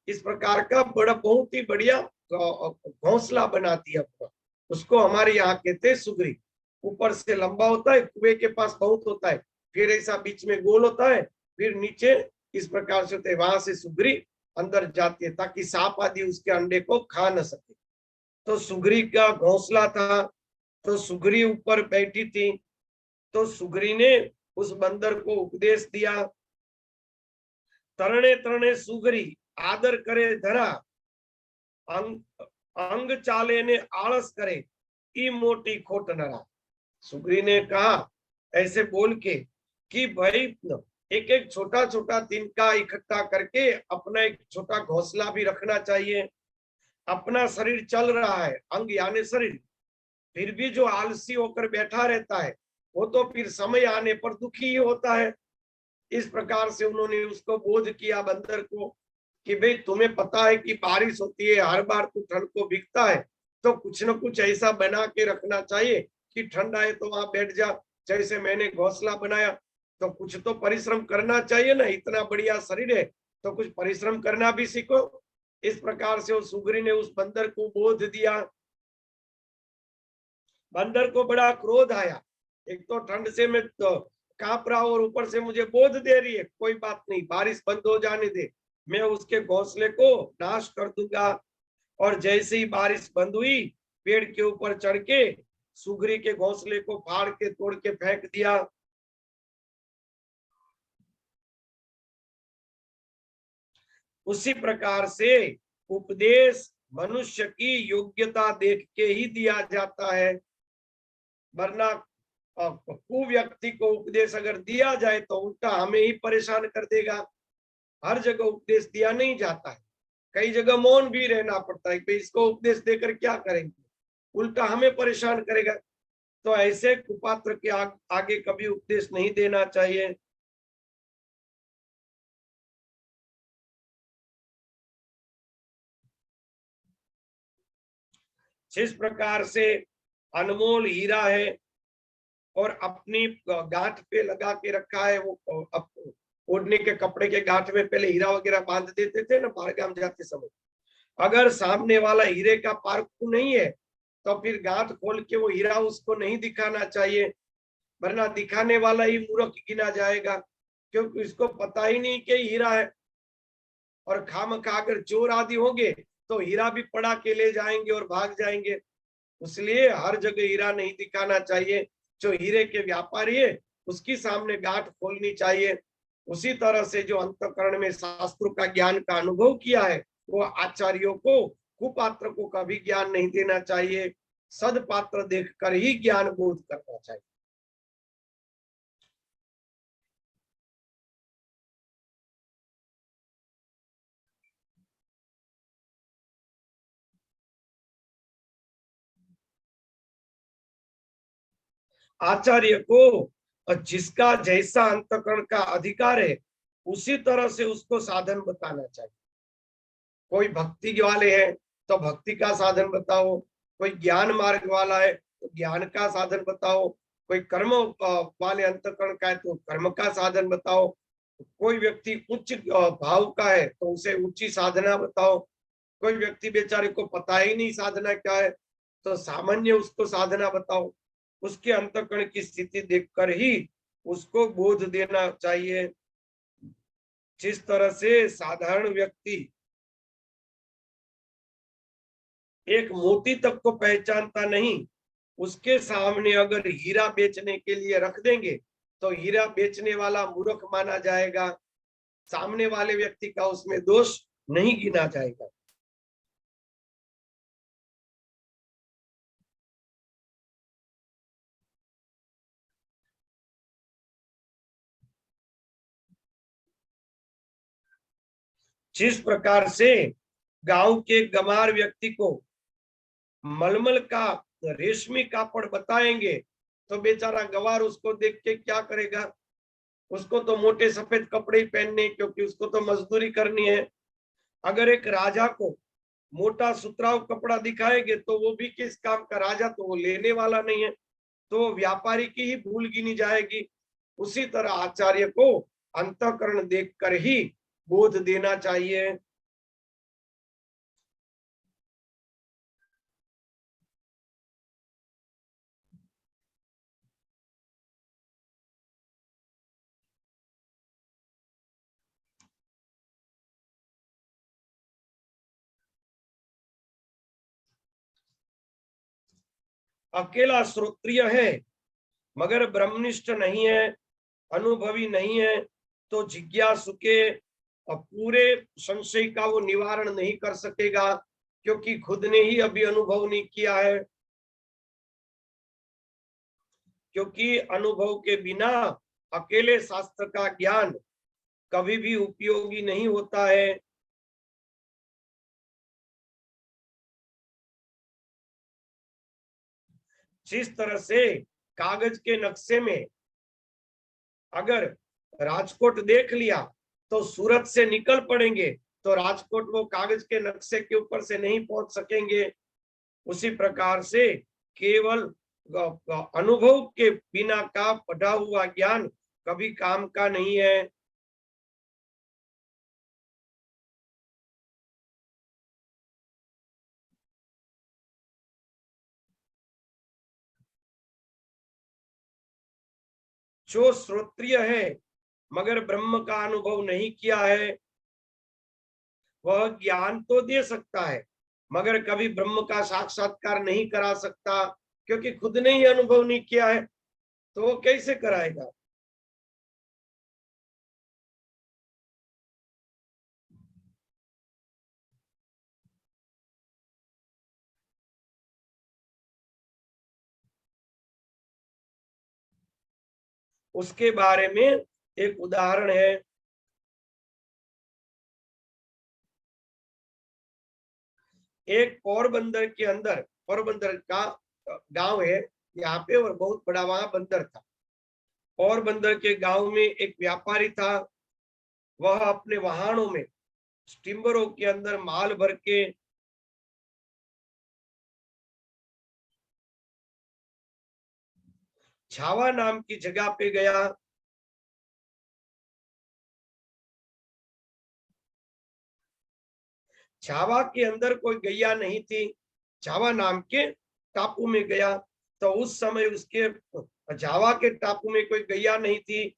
इस प्रकार का बड़ा बहुत ही बढ़िया घोंसला बनाती है अपना, उसको हमारे यहाँ कहते हैं सुगरी। ऊपर से लंबा होता है, कुएं के पास बहुत होता है, फिर ऐसा बीच में गोल होता है, फिर नीचे इस प्रकार से होता है। वहां से सुगरी अंदर जाती है ताकि सांप आदि उसके अंडे को खा न सके। तो सुगरी का घोंसला था, तो सुगरी ऊपर बैठी थी। तो सुगरी ने उस बंदर को उपदेश दिया, तरणे तरणे सुगरी आदर करे धरा, अंग अंग चाले ने आलस करे, ई मोटी खोट नरा। सुग्री ने कहा ऐसे बोल के कि भाई एक एक छोटा छोटा तिनका इकट्ठा करके अपना एक छोटा घोंसला भी रखना चाहिए। अपना शरीर चल रहा है, अंग यानी शरीर, फिर भी जो आलसी होकर बैठा रहता है वो तो फिर समय आने पर दुखी ही होता है। इस प्रकार से उन्होंने उसको बोध किया बंदर को कि भाई तुम्हें पता है कि बारिश होती है, हर बार तू ठंड को भीगता है, तो कुछ न कुछ ऐसा बना के रखना चाहिए कि ठंड आए तो वहां बैठ जा। जैसे मैंने घोंसला बनाया, तो कुछ तो परिश्रम करना चाहिए ना, इतना बढ़िया शरीर है तो कुछ परिश्रम करना भी सीखो। इस प्रकार से उस सुग्री ने उस बंदर को बोध दिया। बंदर को बड़ा क्रोध आया, एक तो ठंड से मैं तो कांप रहा और ऊपर से मुझे बोध दे रही है, कोई बात नहीं, बारिश बंद हो जाने दे, मैं उसके घोंसले को नाश कर दूंगा। और जैसे ही बारिश बंद हुई, पेड़ के ऊपर चढ़ के सुगरी के घोंसले को फाड़ के तोड़ के फेंक दिया। उसी प्रकार से उपदेश मनुष्य की योग्यता देख के ही दिया जाता है, वरना व्यक्ति को उपदेश अगर दिया जाए तो उल्टा हमें ही परेशान कर देगा। हर जगह उपदेश दिया नहीं जाता है, कई जगह मौन भी रहना पड़ता है कि इसको उपदेश देकर क्या करेंगे, उल्टा हमें परेशान करेगा। तो ऐसे कुपात्र के आगे कभी उपदेश नहीं देना चाहिए। जिस प्रकार से अनमोल हीरा है और अपनी गांठ पे लगा के रखा है, वो ओढ़ने के कपड़े के गांठ में पहले हीरा वगैरह बांध देते थे ना बाहरगाम जाते समय। अगर सामने वाला हीरे का पारखू नहीं है तो फिर गांठ खोल के वो हीरा उसको नहीं दिखाना चाहिए, वरना दिखाने वाला ही मूर्ख गिना जाएगा, क्योंकि इसको पता ही नहीं कि हीरा है। और खामखा अगर चोर आदि होंगे तो हीरा भी पड़ा के ले जाएंगे और भाग जाएंगे। इसलिए हर जगह हीरा नहीं दिखाना चाहिए। जो हीरे के व्यापारी है उसकी सामने गांठ खोलनी चाहिए। उसी तरह से जो अंतःकरण में शास्त्रों का ज्ञान का अनुभव किया है, वो आचार्यों को कुपात्र को कभी ज्ञान नहीं देना चाहिए, सदपात्र देखकर ही ज्ञान बोध करना चाहिए। आचार्य को जिसका जैसा अंतःकरण का अधिकार है उसी तरह से उसको साधन बताना चाहिए। कोई भक्ति वाले हैं तो भक्ति का साधन बताओ, कोई ज्ञान मार्ग वाला है तो ज्ञान का साधन बताओ, कोई कर्म वाले अंतःकरण का है तो कर्म का साधन बताओ, कोई व्यक्ति उच्च भाव का है तो उसे ऊंची साधना बताओ, कोई व्यक्ति बेचारे को पता ही नहीं साधना क्या है तो सामान्य उसको साधना बताओ। उसके अंतःकरण की स्थिति देखकर ही उसको बोध देना चाहिए। जिस तरह से साधारण व्यक्ति एक मोती तक को पहचानता नहीं, उसके सामने अगर हीरा बेचने के लिए रख देंगे तो हीरा बेचने वाला मूर्ख माना जाएगा, सामने वाले व्यक्ति का उसमें दोष नहीं गिना जाएगा। जिस प्रकार से गांव के गमार व्यक्ति को मलमल का रेशमी कापड़ बताएंगे तो बेचारा गवार उसको देख के क्या करेगा, उसको तो मोटे सफेद कपड़े ही पहनने, क्योंकि उसको तो मजदूरी करनी है। अगर एक राजा को मोटा सुतराव कपड़ा दिखाएंगे तो वो भी किस काम का, राजा तो वो लेने वाला नहीं है, तो व्यापारी की ही भूल गिनी जाएगी। उसी तरह आचार्य को अंतःकरण देखकर ही बोध देना चाहिए। अकेला श्रोत्रिय है मगर ब्रह्मनिष्ठ नहीं है, अनुभवी नहीं है, तो जिज्ञासु के पूरे संशय का वो निवारण नहीं कर सकेगा, क्योंकि खुद ने ही अभी अनुभव नहीं किया है। क्योंकि अनुभव के बिना अकेले शास्त्र का ज्ञान कभी भी उपयोगी नहीं होता है। जिस तरह से कागज के नक्शे में अगर राजकोट देख लिया तो सूरत से निकल पड़ेंगे, तो राजकोट वो कागज के नक्शे के ऊपर से नहीं पहुंच सकेंगे। उसी प्रकार से केवल अनुभव के बिना का पढ़ा हुआ ज्ञान कभी काम का नहीं है। जो श्रोत्रिय है मगर ब्रह्म का अनुभव नहीं किया है, वह ज्ञान तो दे सकता है मगर कभी ब्रह्म का साक्षात्कार नहीं करा सकता, क्योंकि खुद ने ही अनुभव नहीं किया है, तो वो कैसे कराएगा। उसके बारे में एक उदाहरण है। एक पोरबंदर के अंदर, पोरबंदर का गांव है यहाँ पे, और बहुत बड़ा वहां बंदर था। पोरबंदर के गांव में एक व्यापारी था। वह अपने वाहनों में, स्टीमरों के अंदर माल भर के छावा नाम की जगह पे गया। छावा के अंदर कोई गैया नहीं थी। छावा नाम के टापू में गया, तो उस समय उसके जावा के टापू में कोई गैया नहीं थी।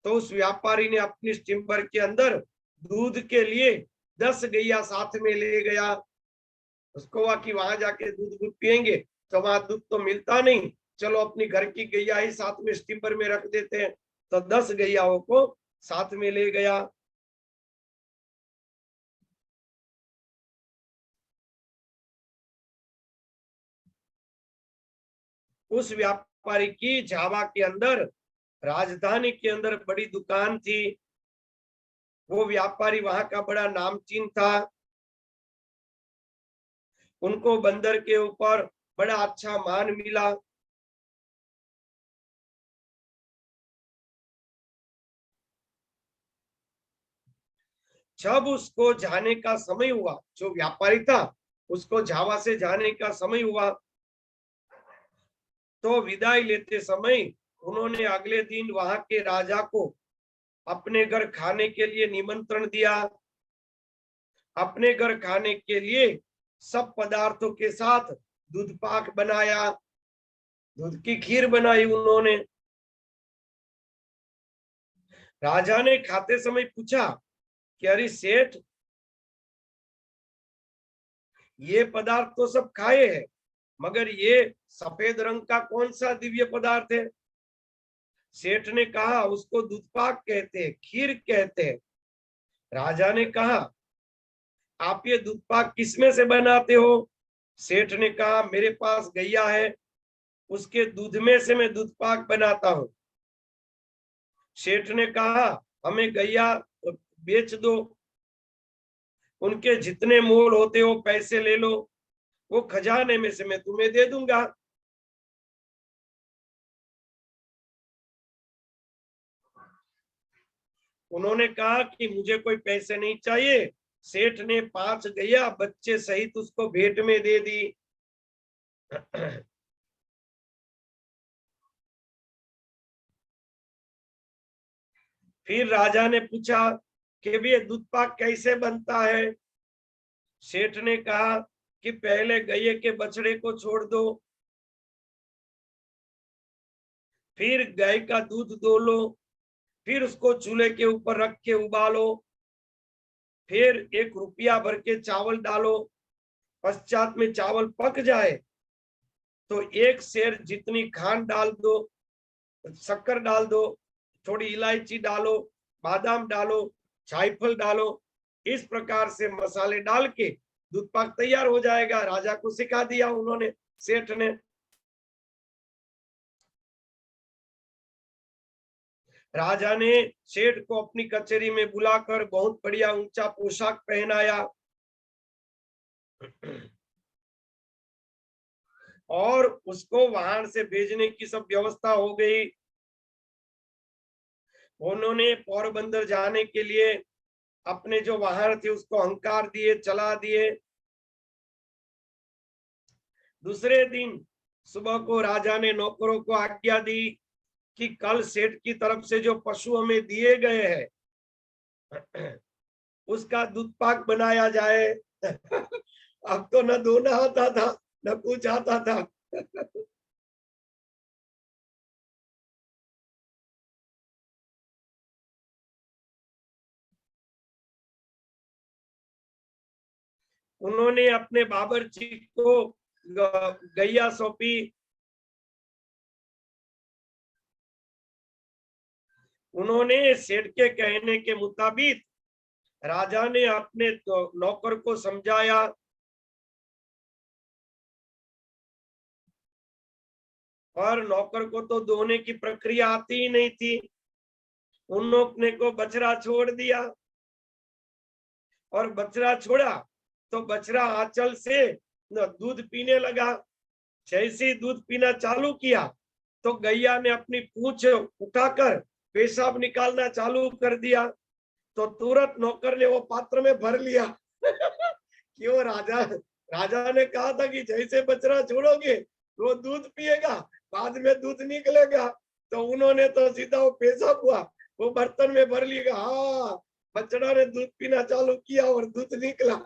तो उस व्यापारी ने अपनी स्टीमर के अंदर दूध के लिए 10 गैया साथ में ले गया। उसको हुआ कि वहां जाके दूध दूध पियेंगे तो वहां दूध तो मिलता नहीं, चलो अपनी घर की गैया ही साथ में स्टीमर में रख देते हैं। तो 10 गैयाओं को साथ में ले गया। उस व्यापारी की जावा के अंदर, राजधानी के अंदर बड़ी दुकान थी। वो व्यापारी वहां का बड़ा नामचीन था। उनको बंदर के ऊपर बड़ा अच्छा मान मिला। जब उसको जाने का समय हुआ, जो व्यापारी था उसको जावा से जाने का समय हुआ, तो विदाई लेते समय उन्होंने अगले दिन वहां के राजा को अपने घर खाने के लिए निमंत्रण दिया। अपने घर खाने के लिए सब पदार्थों के साथ दूध पाक बनाया, दूध की खीर बनाई उन्होंने। राजा ने खाते समय पूछा कि अरे सेठ, ये पदार्थ तो सब खाए हैं, मगर ये सफेद रंग का कौन सा दिव्य पदार्थ है। सेठ ने कहा उसको दूध पाक कहते हैं, खीर कहते हैं। राजा ने कहा आप ये दूध पाक किसमें से बनाते हो। सेठ ने कहा मेरे पास गैया है, उसके दूध में से मैं दूध पाक बनाता हूँ। सेठ ने कहा हमें गैया बेच दो, उनके जितने मोल होते हो पैसे ले लो, वो खजाने में से मैं तुम्हें दे दूंगा। उन्होंने कहा कि मुझे कोई पैसे नहीं चाहिए। सेठ ने 5 गैया बच्चे सहित उसको भेंट में दे दी। फिर राजा ने पूछा कि भी ये दूध पाक कैसे बनता है। सेठ ने कहा कि पहले गैये के बछड़े को छोड़ दो, फिर गाय का दूध दो लो, फिर उसको चूल्हे के ऊपर रख के उबालो, फिर 1 रुपया भर के चावल डालो। पश्चात में चावल पक जाए तो 1 सेर जितनी खांड डाल दो, शक्कर डाल दो, थोड़ी इलायची डालो, बादाम डालो, जायफल डालो। इस प्रकार से मसाले डाल के दूध पाक तैयार हो जाएगा। राजा को सिखा दिया उन्होंने, सेठ ने। राजा ने सेठ को अपनी कचहरी में बुलाकर बहुत बढ़िया ऊंचा पोशाक पहनाया और उसको वहां से भेजने की सब व्यवस्था हो गई। उन्होंने पोरबंदर जाने के लिए अपने जो वाहन थे उसको अंकार दिए, चला दिए। दूसरे दिन सुबह को राजा ने नौकरों को आज्ञा दी कि कल सेठ की तरफ से जो पशु हमें दिए गए हैं उसका दूध पाक बनाया जाए। अब तो न धोना आता था न कुछ आता था। उन्होंने अपने बावर्ची को गैया सौंपी। उन्होंने सेठ के कहने के मुताबिक राजा ने अपने नौकर को समझाया। और नौकर को तो दोने की प्रक्रिया आती ही नहीं थी। उन नौकने को बछड़ा छोड़ दिया और बछड़ा छोड़ा तो बछड़ा आंचल से दूध पीने लगा। जैसे ही दूध पीना चालू किया तो गैया ने अपनी पूंछ उठाकर पेशाब निकालना चालू कर दिया। तो तुरंत नौकर ने वो पात्र में भर लिया। क्यों? राजा ने कहा था कि जैसे बछड़ा छोड़ोगे वो दूध पिएगा, बाद में दूध निकलेगा। तो उन्होंने तो सीधा वो पेशाब हुआ वो बर्तन में भर लिया। हाँ, बछड़ा ने दूध पीना चालू किया और दूध निकला।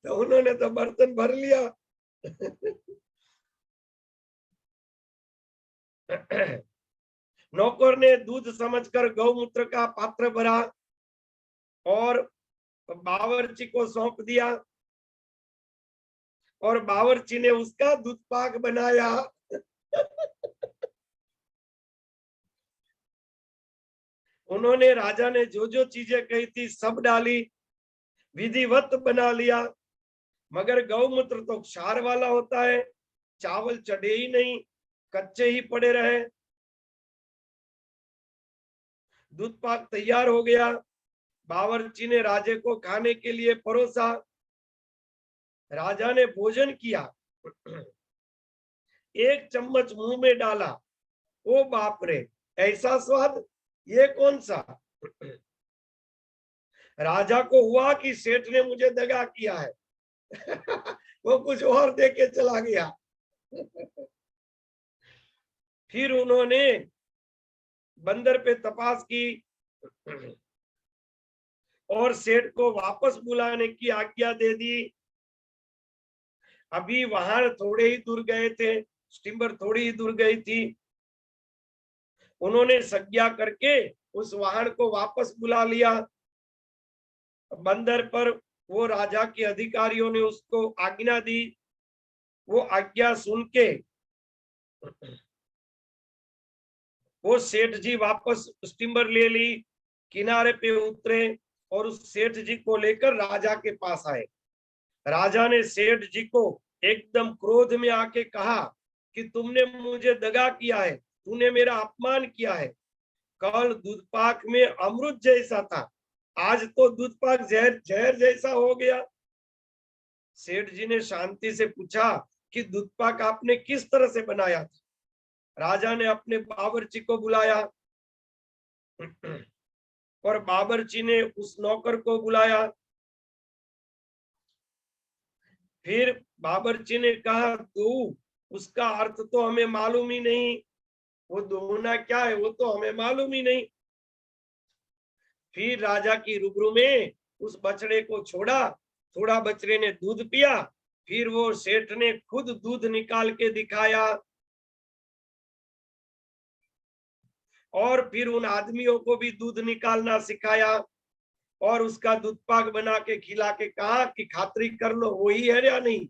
तो उन्होंने तो बर्तन भर लिया। नौकर ने दूध समझकर गौमूत्र का पात्र भरा और बावर्ची को सौंप दिया और बावर्ची ने उसका दूध पाक बनाया। उन्होंने राजा ने जो जो चीजें कही थी सब डाली, विधिवत बना लिया। मगर गौमूत्र तो क्षार वाला होता है, चावल चढ़े ही नहीं, कच्चे ही पड़े रहे। दूध पाक तैयार हो गया। बावर्ची ने राजे को खाने के लिए परोसा। राजा ने भोजन किया। एक चम्मच मुंह में डाला। ओ बाप रे, ऐसा स्वाद, ये कौन सा? राजा को हुआ कि सेठ ने मुझे दगा किया है। वो कुछ और दे के चला गया। फिर उन्होंने बंदर पे तपास की और सेठ को वापस बुलाने की आज्ञा दे दी। अभी वहां थोड़े ही दूर गए थे, स्टीमर थोड़ी ही दूर गई थी। उन्होंने संज्ञा करके उस वाहन को वापस बुला लिया। बंदर पर वो राजा के अधिकारियों ने उसको आज्ञा दी। वो आज्ञा सुन के वो सेठ जी वापस स्टीमर ले ली, किनारे पे उतरे और उस सेठ जी को लेकर राजा के पास आए। राजा ने सेठ जी को एकदम क्रोध में आके कहा कि तुमने मुझे दगा किया है, तूने मेरा अपमान किया है। कल दूध पाक में अमृत जैसा था, आज तो दूध पाक जहर जैसा हो गया। सेठ जी ने शांति से पूछा कि दूध पाक आपने किस तरह से बनाया था? राजा ने अपने बावर्ची को बुलाया और बावर्ची ने उस नौकर को बुलाया। फिर बावर्ची ने कहा, तू, उसका अर्थ तो हमें मालूम ही नहीं, वो दोना क्या है वो तो हमें मालूम ही नहीं। फिर राजा की रूबरू में उस बछड़े को छोड़ा। थोड़ा बछड़े ने दूध पिया। फिर वो सेठ ने खुद दूध निकाल के दिखाया और फिर उन आदमियों को भी दूध निकालना सिखाया और उसका दूध पाक बना के खिला के कहा कि खातरी कर लो वही है या नहीं।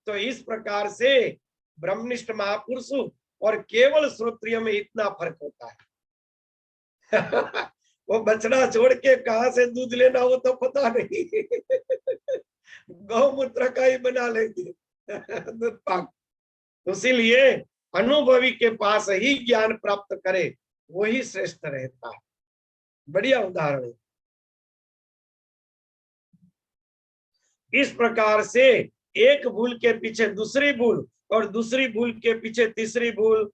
तो इस प्रकार से ब्रह्मनिष्ठ महापुरुष और केवल श्रोत्रिय में इतना फर्क होता है। वो बछड़ा छोड़ के कहां से दूध लेना वो तो पता नहीं। गौमूत्र का ही बना लेंगे दूध पाक। इसीलिए अनुभवी के पास ही ज्ञान प्राप्त करे वही श्रेष्ठ रहता है। बढ़िया उदाहरण है। इस प्रकार से एक भूल के पीछे दूसरी भूल और दूसरी भूल के पीछे तीसरी भूल।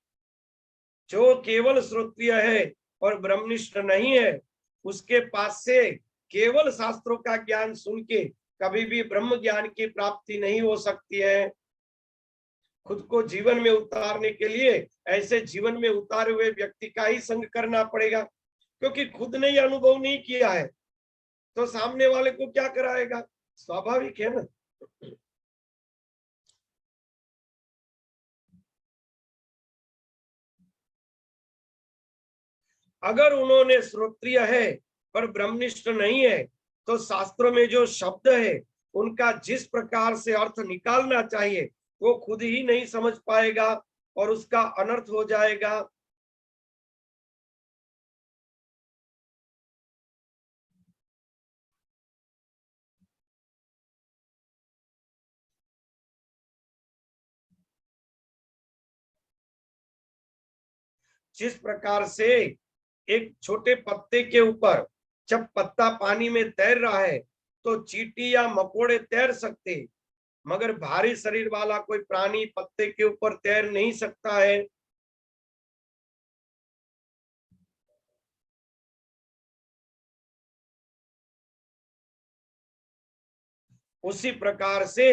जो केवल श्रोत्रिय है और ब्रह्मनिष्ठ नहीं है, उसके पास से केवल शास्त्रों का ज्ञान सुन के कभी भी ब्रह्म ज्ञान की प्राप्ति नहीं हो सकती है। खुद को जीवन में उतारने के लिए ऐसे जीवन में उतारे हुए व्यक्ति का ही संग करना पड़ेगा, क्योंकि खुद ने अनुभव नहीं किया है तो सामने वाले को क्या कराएगा? स्वाभाविक है ना। अगर उन्होंने श्रोत्रिय है पर ब्रह्मनिष्ठ नहीं है तो शास्त्रों में जो शब्द है उनका जिस प्रकार से अर्थ निकालना चाहिए वो खुद ही नहीं समझ पाएगा और उसका अनर्थ हो जाएगा। जिस प्रकार से एक छोटे पत्ते के ऊपर जब पत्ता पानी में तैर रहा है तो चींटी या मकोड़े तैर सकते, मगर भारी शरीर वाला कोई प्राणी पत्ते के ऊपर तैर नहीं सकता है। उसी प्रकार से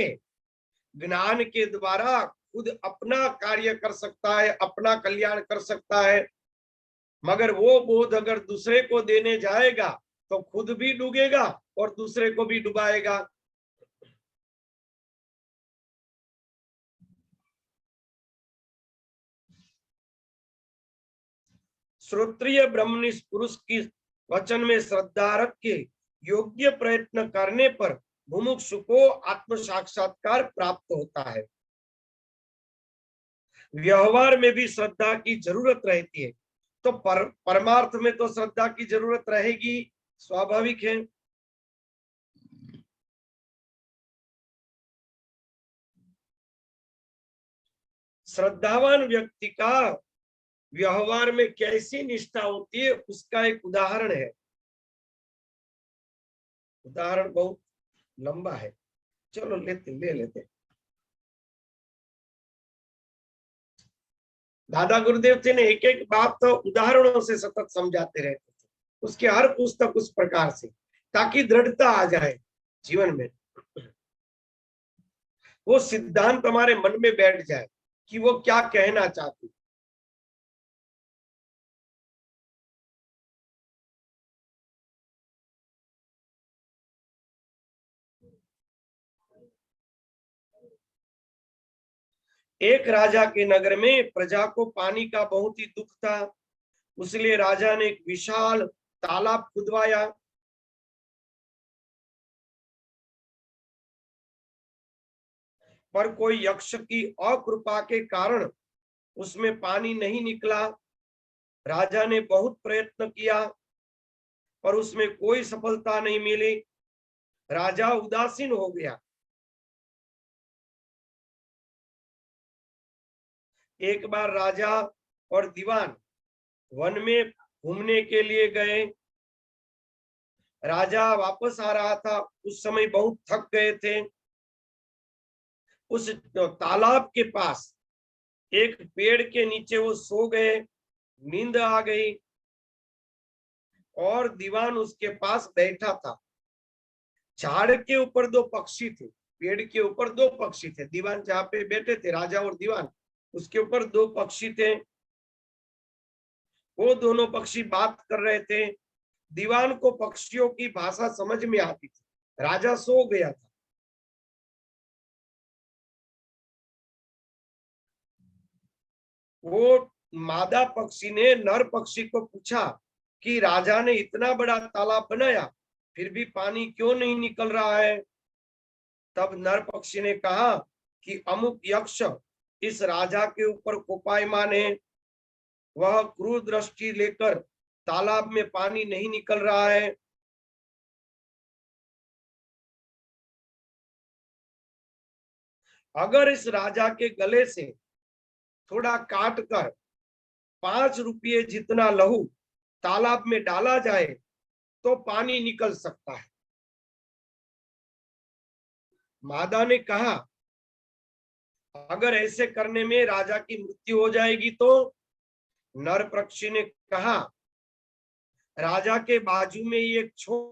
ज्ञान के द्वारा खुद अपना कार्य कर सकता है, अपना कल्याण कर सकता है, मगर वो बोध अगर दूसरे को देने जाएगा तो खुद भी डूबेगा और दूसरे को भी डुबाएगा। श्रोत्रिय ब्रह्मनिष्ठ पुरुष की वचन में श्रद्धा रख के योग्य प्रयत्न करने पर मुमुक्षु को आत्म साक्षात्कार प्राप्त होता है। व्यवहार में भी श्रद्धा की जरूरत रहती है, तो परमार्थ में तो श्रद्धा की जरूरत रहेगी, स्वाभाविक है। श्रद्धावान व्यक्ति का व्यवहार में कैसी निष्ठा होती है उसका एक उदाहरण है। उदाहरण बहुत लंबा है, चलो ले लेते। दादा गुरुदेव जी ने एक एक बात तो उदाहरणों से सतत समझाते रहते थे, उसके हर पुस्तक उस प्रकार से, ताकि दृढ़ता आ जाए जीवन में, वो सिद्धांत हमारे मन में बैठ जाए कि वो क्या कहना चाहती। एक राजा के नगर में प्रजा को पानी का बहुत ही दुख था, इसलिए राजा ने एक विशाल तालाब खुदवाया। पर कोई यक्ष की अकृपा के कारण उसमें पानी नहीं निकला। राजा ने बहुत प्रयत्न किया पर उसमें कोई सफलता नहीं मिली। राजा उदासीन हो गया। एक बार राजा और दीवान वन में घूमने के लिए गए। राजा वापस आ रहा था, उस समय बहुत थक गए थे। उस तालाब के पास एक पेड़ के नीचे वो सो गए, नींद आ गई और दीवान उसके पास बैठा था। झाड़ के ऊपर दो पक्षी थे, पेड़ के ऊपर दो पक्षी थे, दीवान जहाँ पे बैठे थे राजा और दीवान, उसके ऊपर दो पक्षी थे। वो दोनों पक्षी बात कर रहे थे। दीवान को पक्षियों की भाषा समझ में आती थी, राजा सो गया था। वो मादा पक्षी ने नर पक्षी को पूछा कि राजा ने इतना बड़ा तालाब बनाया फिर भी पानी क्यों नहीं निकल रहा है। तब नर पक्षी ने कहा कि अमुक यक्ष इस राजा के ऊपर कोपायमान है, वह क्रूर दृष्टि लेकर तालाब में पानी नहीं निकल रहा है। अगर इस राजा के गले से थोड़ा काट कर 5 रुपये जितना लहू तालाब में डाला जाए तो पानी निकल सकता है। मादा ने कहा अगर ऐसे करने में राजा की मृत्यु हो जाएगी तो। नर पक्षी ने कहा राजा के बाजू में ये एक छोड़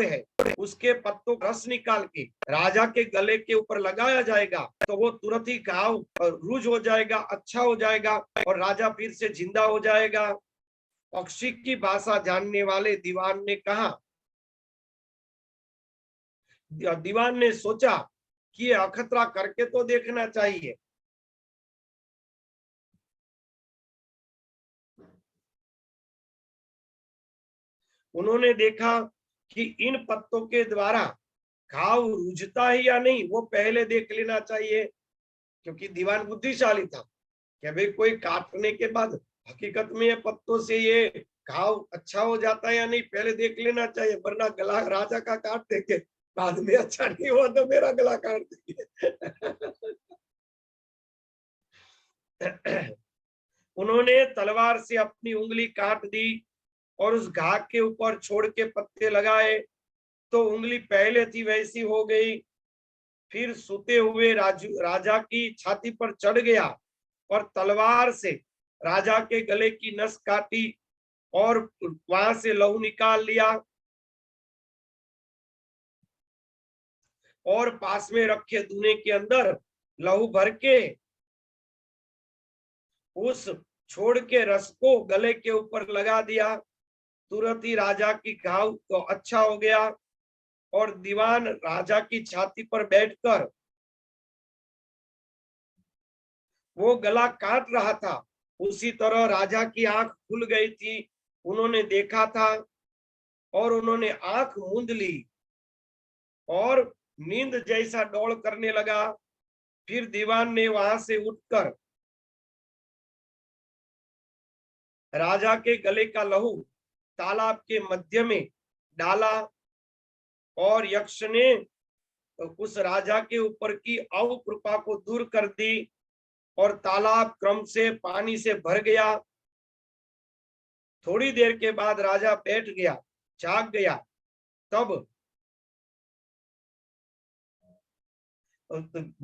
है, उसके पत्तों का रस निकाल के राजा के गले के ऊपर लगाया जाएगा तो वो तुरंत ही घाव रूज हो जाएगा, अच्छा हो जाएगा और राजा फिर से जिंदा हो जाएगा। पक्षी की भाषा जानने वाले दीवान ने कहा, दीवान ने सोचा कि ये अखतरा करके तो देखना चाहिए। उन्होंने देखा कि इन पत्तों के द्वारा घाव रुझता है या नहीं, वो पहले देख लेना चाहिए, क्योंकि दीवान बुद्धिशाली था कि भाई कोई काटने के बाद हकीकत में ये पत्तों से ये घाव अच्छा हो जाता है या नहीं, पहले देख लेना चाहिए, वरना गला राजा का काट देंगे, बाद में अच्छा नहीं हुआ तो मेरा गला काट देंगे। उन्होंने तलवार से अपनी उंगली काट दी और उस घाव के ऊपर छोड़ के पत्ते लगाए, तो उंगली पहले थी वैसी हो गई। फिर सोते हुए राजा की छाती पर चढ़ गया और तलवार से राजा के गले की नस काटी और वहां से लहू निकाल लिया और पास में रखे धुने के अंदर लहू भर के उस छोड़ के रस को गले के ऊपर लगा दिया। तुरंत ही राजा की घाव तो अच्छा हो गया और दीवान राजा की छाती पर बैठकर वो गला काट रहा था। उसी तरह राजा की आंख खुल गई थी, उन्होंने देखा था और उन्होंने आंख मूंद ली और नींद जैसा डौल करने लगा। फिर दीवान ने वहां से उठकर राजा के गले का लहू तालाब के मध्य में डाला और यक्ष ने उस राजा के ऊपर की अवकृपा को दूर कर दी और तालाब क्रम से पानी से भर गया। थोड़ी देर के बाद राजा बैठ गया, जाग गया। तब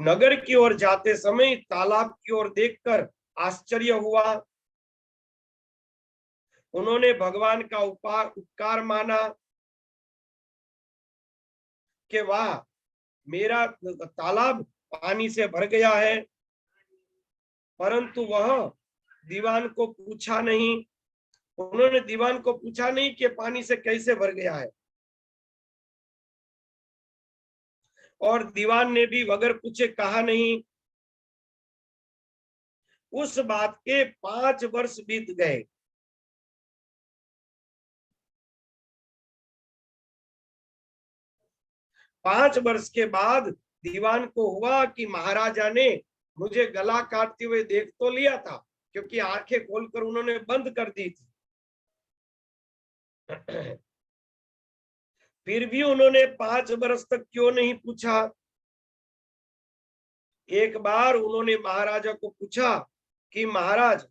नगर की ओर जाते समय तालाब की ओर देखकर आश्चर्य हुआ। उन्होंने भगवान का उपकार माना कि वाह, मेरा तालाब पानी से भर गया है, परंतु वह दीवान को पूछा नहीं। उन्होंने दीवान को पूछा नहीं कि पानी से कैसे भर गया है, और दीवान ने भी बगैर पूछे कहा नहीं। उस बात के 5 वर्ष बीत गए। पांच वर्ष के बाद दीवान को हुआ कि महाराजा ने मुझे गला काटते हुए देख तो लिया था, क्योंकि आंखें खोलकर उन्होंने बंद कर दी थी। फिर भी उन्होंने 5 वर्ष तक क्यों नहीं पूछा। एक बार उन्होंने महाराजा को पूछा कि महाराज,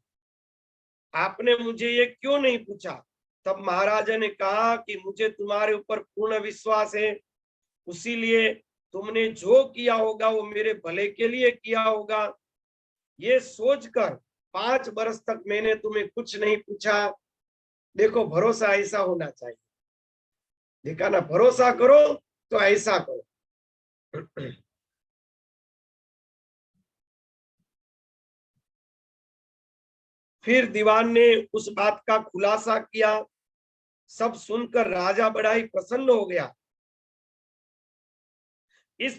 आपने मुझे ये क्यों नहीं पूछा। तब महाराजा ने कहा कि मुझे तुम्हारे ऊपर पूर्ण विश्वास है, उसीलिए तुमने जो किया होगा वो मेरे भले के लिए किया होगा। ये सोचकर 5 वर्ष तक मैंने तुम्हें कुछ नहीं पूछा। देखो, भरोसा ऐसा होना चाहिए। देखा ना, भरोसा करो तो ऐसा करो। फिर दीवान ने उस बात का खुलासा किया। सब सुनकर राजा बड़ा ही प्रसन्न हो गया। इस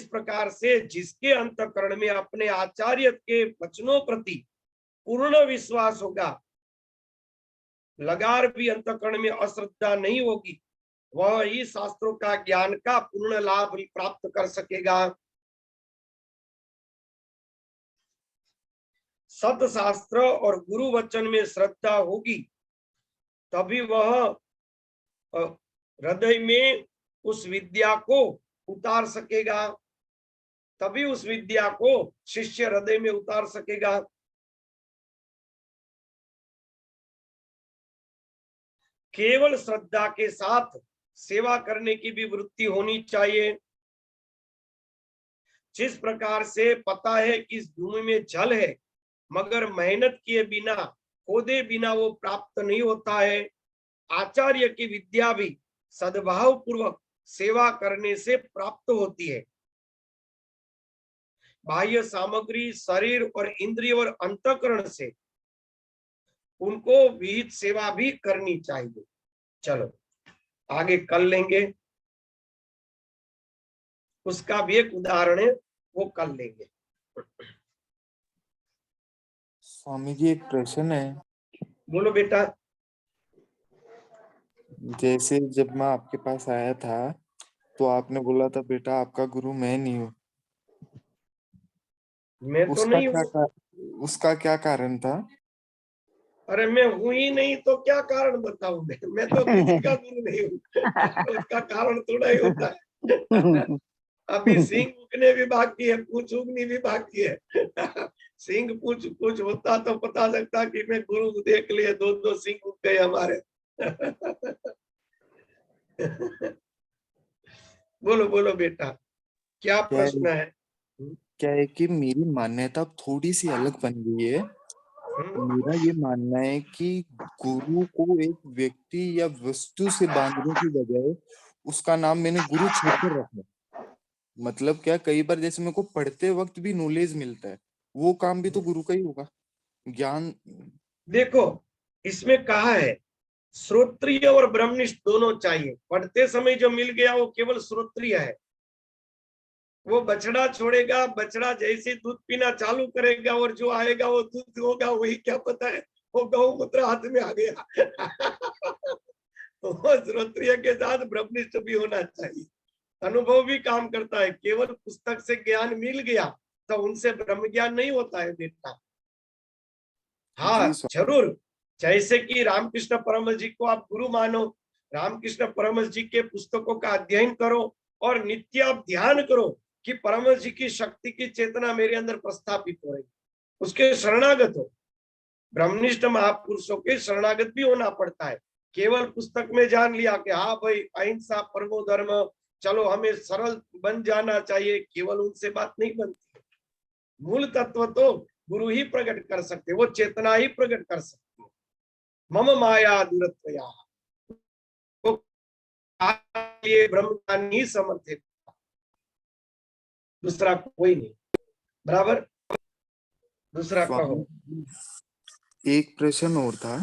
प्रकार से जिसके अंतःकरण में अपने आचार्य के वचनों प्रति पूर्ण विश्वास होगा, लगार भी अंतःकरण में अश्रद्धा नहीं होगी, वह ही शास्त्रों का ज्ञान का पूर्ण लाभ प्राप्त कर सकेगा। सत शास्त्र और गुरु वचन में श्रद्धा होगी, तभी वह हृदय में उस विद्या को उतार सकेगा, तभी उस विद्या को शिष्य हृदय में उतार सकेगा। केवल श्रद्धा के साथ सेवा करने की भी वृत्ति होनी चाहिए। जिस प्रकार से पता है कि इस भूमि में जल है, मगर मेहनत किए बिना, खोदे बिना वो प्राप्त नहीं होता है, आचार्य की विद्या भी सद्भाव पूर्वक सेवा करने से प्राप्त होती है। बाह्य सामग्री, शरीर और इंद्रिय और अंतःकरण से उनको विहित सेवा भी करनी चाहिए। चलो आगे कर लेंगे, उसका भी एक उदाहरण है, वो कर लेंगे। स्वामी जी, एक प्रश्न है। बोलो बेटा। जैसे जब मैं आपके पास आया था तो आपने बोला था बेटा आपका गुरु मैं नहीं हूँ। मैं तो उसका नहीं क्या हूँ। उसका क्या कारण था? अरे मैं हूं ही नहीं तो क्या कारण बताऊं? मैं तो किसी का गुरु नहीं हूँ। उसका कारण थोड़ा ही होता है। अभी सिंह उगने भी बाकी है, पूछ उगनी भी बाकी है। सिंह पूछ पूछ होता तो पता लगता कि मैं गुरु देख लिए, दो दो सिंह उग गए हमारे। बोलो बोलो बेटा, क्या क्या प्रश्न है? क्या है कि मेरी मान्यता अब थोड़ी सी अलग बन गई है। मेरा ये मानना है कि गुरु को एक व्यक्ति या वस्तु से बांधने की बजाय उसका नाम मैंने गुरु छेड़कर रखा। मतलब क्या, कई बार जैसे मेरे को पढ़ते वक्त भी नॉलेज मिलता है, वो काम भी तो गुरु का ही होगा, ज्ञान। देखो, इसमें कहा है श्रोत्रिय और ब्रह्मनिष्ठ दोनों चाहिए। पढ़ते समय जो मिल गया वो केवल श्रोत्रिय है। वो बछड़ा छोड़ेगा, बछड़ा जैसे दूध पीना चालू करेगा और जो आएगा वो दूध होगा, वही क्या पता है वो गौमूत्र हाथ में आ गया। तो वो श्रोत्रिय के साथ ब्रह्मनिष्ठ भी होना चाहिए। अनुभव भी काम करता है। केवल पुस्तक से ज्ञान मिल गया तो उनसे ब्रह्म ज्ञान नहीं होता है बेटा। जी हाँ स्वामी। जरूर, जैसे कि रामकृष्ण परमहंस जी को आप गुरु मानो, रामकृष्ण परमहंस जी के पुस्तकों का अध्ययन करो और नित्य आप ध्यान करो कि परमहंस जी की शक्ति की चेतना मेरे अंदर प्रस्थापित हो रही, उसके शरणागत हो। ब्रह्मनिष्ठ महापुरुषों के शरणागत भी होना पड़ता है। केवल पुस्तक में जान लिया कि हाँ भाई अहिंसा परमो धर्म, चलो हमें सरल बन जाना चाहिए, केवल उनसे बात नहीं बनती। मूल तत्व तो गुरु ही प्रकट कर सकते, वो चेतना ही प्रकट कर सकते। मम माया दूरत्वया, वो ये ब्रह्म ज्ञान ही समर्थ है, दूसरा कोई नहीं। बराबर, दूसरा कहो। स्वामी एक प्रश्न और था।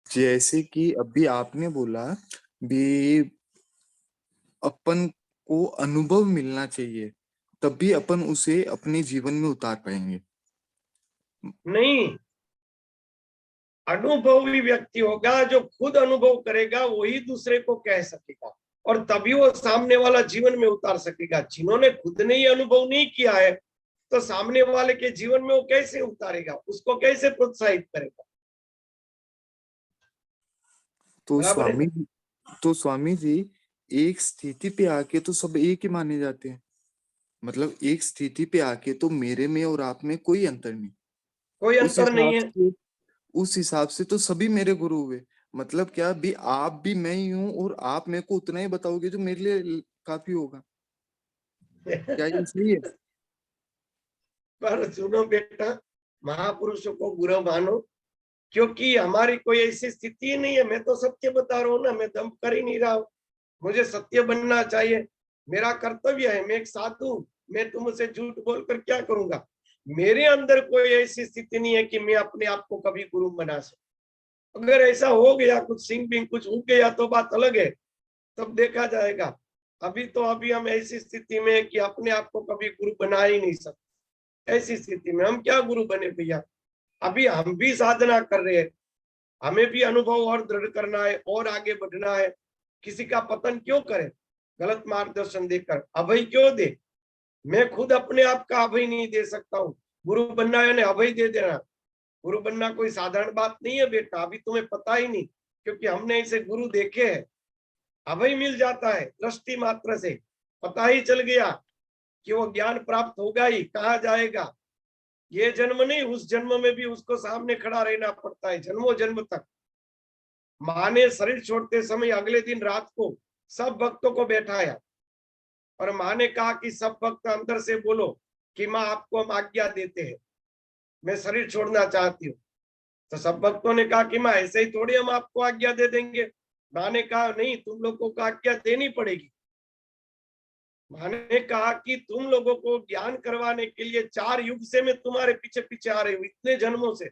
जैसे कि अभी आपने बोला भी अपन को अनुभव मिलना चाहिए, तभी अपन उसे अपने जीवन में उतार पाएंगे। नहीं, अनुभवी व्यक्ति होगा जो खुद अनुभव करेगा, वही दूसरे को कह सकेगा और तभी वो सामने वाला जीवन में उतार सकेगा। जिन्होंने खुद ने ही अनुभव नहीं किया है तो सामने वाले के जीवन में वो कैसे उतारेगा, उसको कैसे प्रोत्साहित करेगा? तो बराबर है स्वामी ना? तो स्वामी जी, एक स्थिति पे आके तो सब एक ही माने जाते हैं। मतलब एक स्थिति पे आके तो मेरे में और आप में कोई अंतर नहीं। कोई उस अंतर नहीं हिसाब है। से उस हिसाब से तो सभी मेरे गुरु हुए। मतलब क्या, भी आप भी मैं ही हूँ और आप मेरे को उतना ही बताओगे जो मेरे लिए काफी होगा। क्या ये सही है? पर सुनो बेटा, महापुरुषों को गुरु मानो, क्योंकि हमारी कोई ऐसी स्थिति ही नहीं है। मैं तो सत्य बता रहा हूँ ना, मैं दम कर ही नहीं रहा हूँ। मुझे सत्य बनना चाहिए, मेरा कर्तव्य है। मैं एक साधु, मैं तुमसे झूठ बोलकर क्या करूंगा? मेरे अंदर कोई ऐसी स्थिति नहीं है कि मैं अपने आप को कभी गुरु बना सकूं। अगर ऐसा हो गया, कुछ सिंह बिंग कुछ हो गया तो बात अलग है, तब देखा जाएगा। अभी तो अभी हम ऐसी स्थिति में है कि अपने आप को कभी गुरु बना ही नहीं सकते। ऐसी स्थिति में हम क्या गुरु बने भैया? अभी हम भी साधना कर रहे हैं, हमें भी अनुभव और दृढ़ करना है और आगे बढ़ना है। किसी का पतन क्यों करें गलत मार्गदर्शन देकर? अभय क्यों दे? मैं खुद अपने आप का अभय नहीं दे सकता हूँ। गुरु बनना है यानी अभय दे देना। गुरु बनना कोई साधारण बात नहीं है बेटा, अभी तुम्हें पता ही नहीं, क्योंकि हमने ऐसे गुरु देखे हैं। अभय मिल जाता है दृष्टि मात्र से, पता ही चल गया कि वो ज्ञान प्राप्त होगा ही, कहा जाएगा। ये जन्म नहीं, उस जन्म में भी उसको सामने खड़ा रहना पड़ता है, जन्मों जन्म तक। माँ ने शरीर छोड़ते समय अगले दिन रात को सब भक्तों को बैठाया और माँ ने कहा कि सब भक्त अंदर से बोलो कि माँ आपको हम आज्ञा देते हैं, मैं शरीर छोड़ना चाहती हूँ। तो सब भक्तों ने कहा कि माँ ऐसे ही थोड़ी हम आपको आज्ञा दे देंगे। माँ ने कहा नहीं, तुम लोगों को आज्ञा देनी पड़ेगी। माँ ने कहा कि तुम लोगों को ज्ञान करवाने के लिए 4 युग से मैं तुम्हारे पीछे पीछे आ रही हूँ, इतने जन्मों से।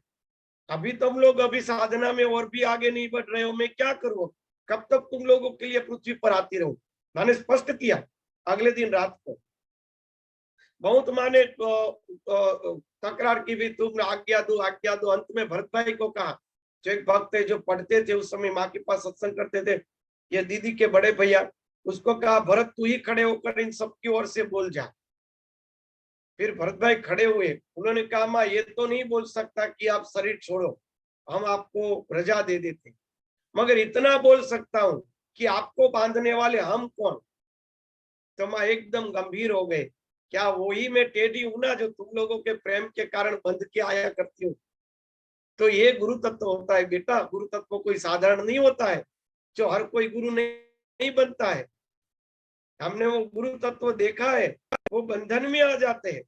अभी तुम लोग अभी साधना में और भी आगे नहीं बढ़ रहे हो, मैं क्या करूँ? कब तक तुम लोगों के लिए पृथ्वी पर आती रहूं? मैंने स्पष्ट किया अगले दिन रात को। बहुत माने तकरार की भी, तुम आज्ञा दो आज्ञा दो। अंत में भरत भाई को कहा जो एक भक्त है जो पढ़ते थे उस समय, माँ के पास सत्संग करते थे, ये दीदी के बड़े भैया, उसको कहा भरत तू ही खड़े होकर इन सबकी ओर से बोल जा। फिर भरत भाई खड़े हुए, उन्होंने कहा माँ ये तो नहीं बोल सकता कि आप शरीर छोड़ो, हम आपको रजा दे देते, मगर इतना बोल सकता हूं कि आपको बांधने वाले हम कौन। तो माँ एकदम गंभीर हो गए, क्या वही मैं टेढ़ी हूं ना जो तुम लोगों के प्रेम के कारण बंध के आया करती हूँ। तो ये गुरु तत्व होता है बेटा, गुरु तत्व कोई साधारण नहीं होता है, जो हर कोई गुरु नहीं बनता है। हमने वो गुरु तत्व देखा है, वो बंधन में आ जाते हैं।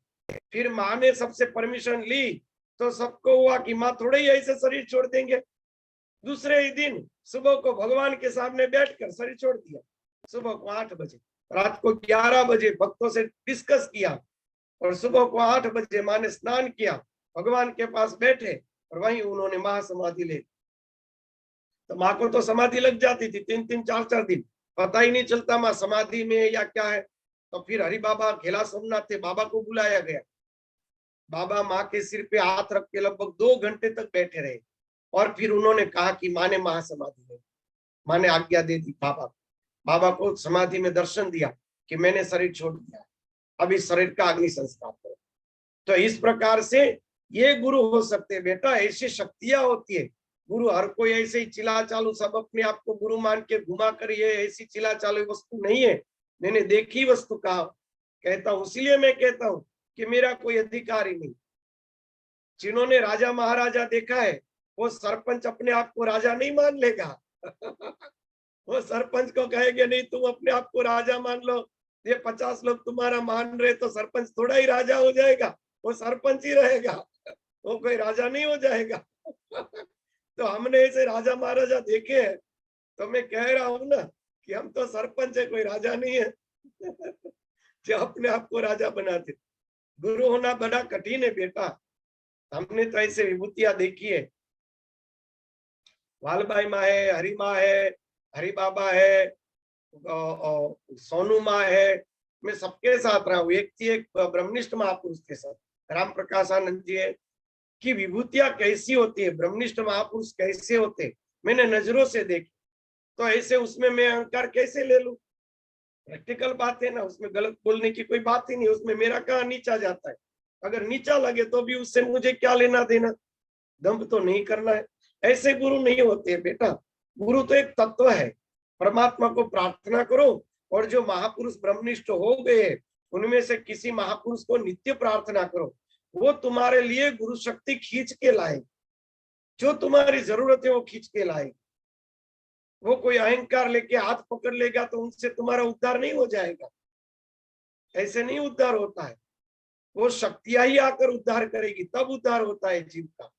फिर माँ ने सबसे परमिशन ली तो सबको हुआ कि माँ थोड़े ही ऐसे शरीर छोड़ देंगे। दूसरे ही दिन सुबह को भगवान के सामने बैठकर शरीर छोड़ दिया। सुबह को 8 बजे, रात को 11 बजे भक्तों से डिस्कस किया, और सुबह को 8 बजे माँ ने स्नान किया, भगवान के पास बैठे, और वहीं उन्होंने महासमाधि ले। तो माँ को तो समाधि लग जाती थी 3-3 4-4 दिन, पता ही नहीं चलता माँ समाधि में या क्या है। तो फिर हरि बाबा खेला सोमनाथ थे, बाबा को बुलाया गया। बाबा माँ के सिर पे हाथ रख के लगभग 2 घंटे तक बैठे रहे, और फिर उन्होंने कहा कि माँ ने महासमाधि ले। माँ ने आज्ञा दे दी बाबा को समाधि में दर्शन दिया कि मैंने शरीर छोड़ दिया, अब इस शरीर का अग्नि संस्कार करो। तो इस प्रकार से ये गुरु हो सकते हैं बेटा, ऐसी शक्तियां होती है। गुरु हर कोई ऐसे ही चिला चालू सब अपने आप को गुरु मान के घुमा कर, ये ऐसी चिला चालू वस्तु नहीं है। मैंने देखी वस्तु कहा कहता हूं, इसीलिए मैं कहता हूं कि मेरा कोई अधिकार ही नहीं। जिन्होंने राजा महाराजा देखा है, वो सरपंच अपने आप को राजा नहीं मान लेगा। वो सरपंच को कहेंगे नहीं तुम अपने आप को राजा मान लो, ये 50 लोग तुम्हारा मान रहे, तो सरपंच थोड़ा ही राजा हो जाएगा, वो सरपंच ही रहेगा, वो कोई राजा नहीं हो जाएगा। तो हमने ऐसे राजा महाराजा देखे हैं, तो मैं कह रहा हूं ना कि हम तो सरपंच है, कोई राजा नहीं है। जो अपने आप को राजा बनाते। गुरु होना बड़ा कठिन है बेटा, हमने तो ऐसे विभूतियां देखी है। वालबाई माँ है, हरि माँ है, हरि बाबा है, सोनू माँ है, मैं सबके साथ रहा हूँ। एक थी एक ब्रह्मनिष्ठ महापुरुष के साथ राम प्रकाश आनंद जी है, कि विभूतियां कैसी होती है, ब्रह्मनिष्ठ महापुरुष कैसे होते, मैंने नजरों से देखी। तो ऐसे उसमें मैं अहंकार कैसे ले लूं? प्रैक्टिकल बात है ना, उसमें गलत बोलने की कोई बात ही नहीं, उसमें मेरा कहाँ नीचा जाता है। अगर नीचा लगे तो भी उससे मुझे क्या लेना देना, दम्भ तो नहीं करना है। ऐसे गुरु नहीं होते बेटा, गुरु तो एक तत्व है। परमात्मा को प्रार्थना करो, और जो महापुरुष ब्रह्मनिष्ठ हो गए उनमें से किसी महापुरुष को नित्य प्रार्थना करो, वो तुम्हारे लिए गुरु शक्ति खींच के लाए, जो तुम्हारी जरूरत है वो खींच के लाए। वो कोई अहंकार लेके हाथ पकड़ लेगा तो उनसे तुम्हारा उद्धार नहीं हो जाएगा, ऐसे नहीं उद्धार होता है। वो शक्तियां ही आकर उद्धार करेगी, तब उद्धार होता है जीव का।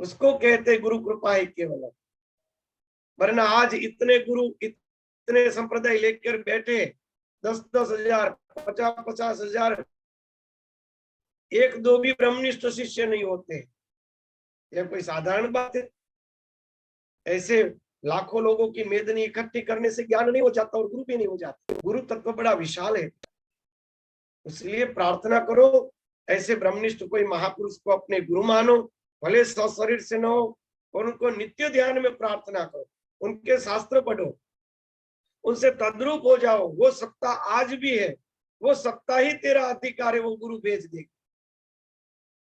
उसको कहते गुरु कृपा ही केवल। वरना आज इतने गुरु इतने संप्रदाय लेकर बैठे, 10-10 हजार 50-50 हजार, एक दो भी ब्रह्मनिष्ठ शिष्य नहीं होते। यह कोई साधारण बात है? ऐसे लाखों लोगों की मेदनी इकट्ठी करने से ज्ञान नहीं हो जाता और गुरु भी नहीं हो जाता। गुरु तत्व बड़ा विशाल है, इसलिए प्रार्थना करो ऐसे ब्रह्मनिष्ठ कोई महापुरुष को अपने गुरु मानो, भले शरीर से न हो, और उनको नित्य ध्यान में प्रार्थना करो, उनके शास्त्र पढ़ो, उनसे तद्रूप हो जाओ। वो सत्ता आज भी है, वो सत्ता ही तेरा अधिकार है, वो गुरु भेज देगा।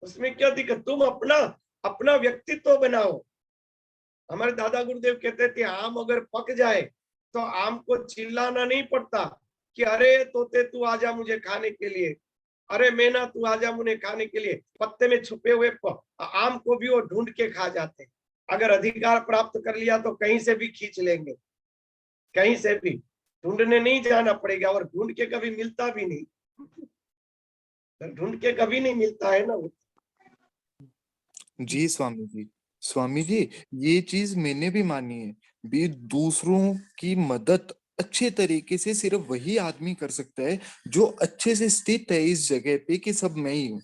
उसमें क्या दिक्कत? तुम अपना अपना व्यक्तित्व बनाओ। हमारे दादा गुरुदेव कहते थे आम अगर पक जाए तो आम को चिल्लाना नहीं पड़ता कि अरे तोते तू आजा मुझे खाने के लिए, अरे मैना तू आजा मुझे खाने के लिए। पत्ते में छुपे हुए आम को भी वो ढूंढ के खा जाते। अगर अधिकार प्राप्त कर लिया तो कहीं से भी खींच लेंगे, कहीं से भी ढूंढने नहीं जाना पड़ेगा, और ढूंढ के कभी मिलता भी नहीं, ढूंढ के कभी नहीं मिलता है ना। जी स्वामी जी, स्वामी जी, ये चीज मैंने भी मानी है। भी दूसरों की मदद अच्छे तरीके से सिर्फ वही आदमी कर सकता है जो अच्छे से स्थित है इस जगह पे कि सब मैं ही हूँ।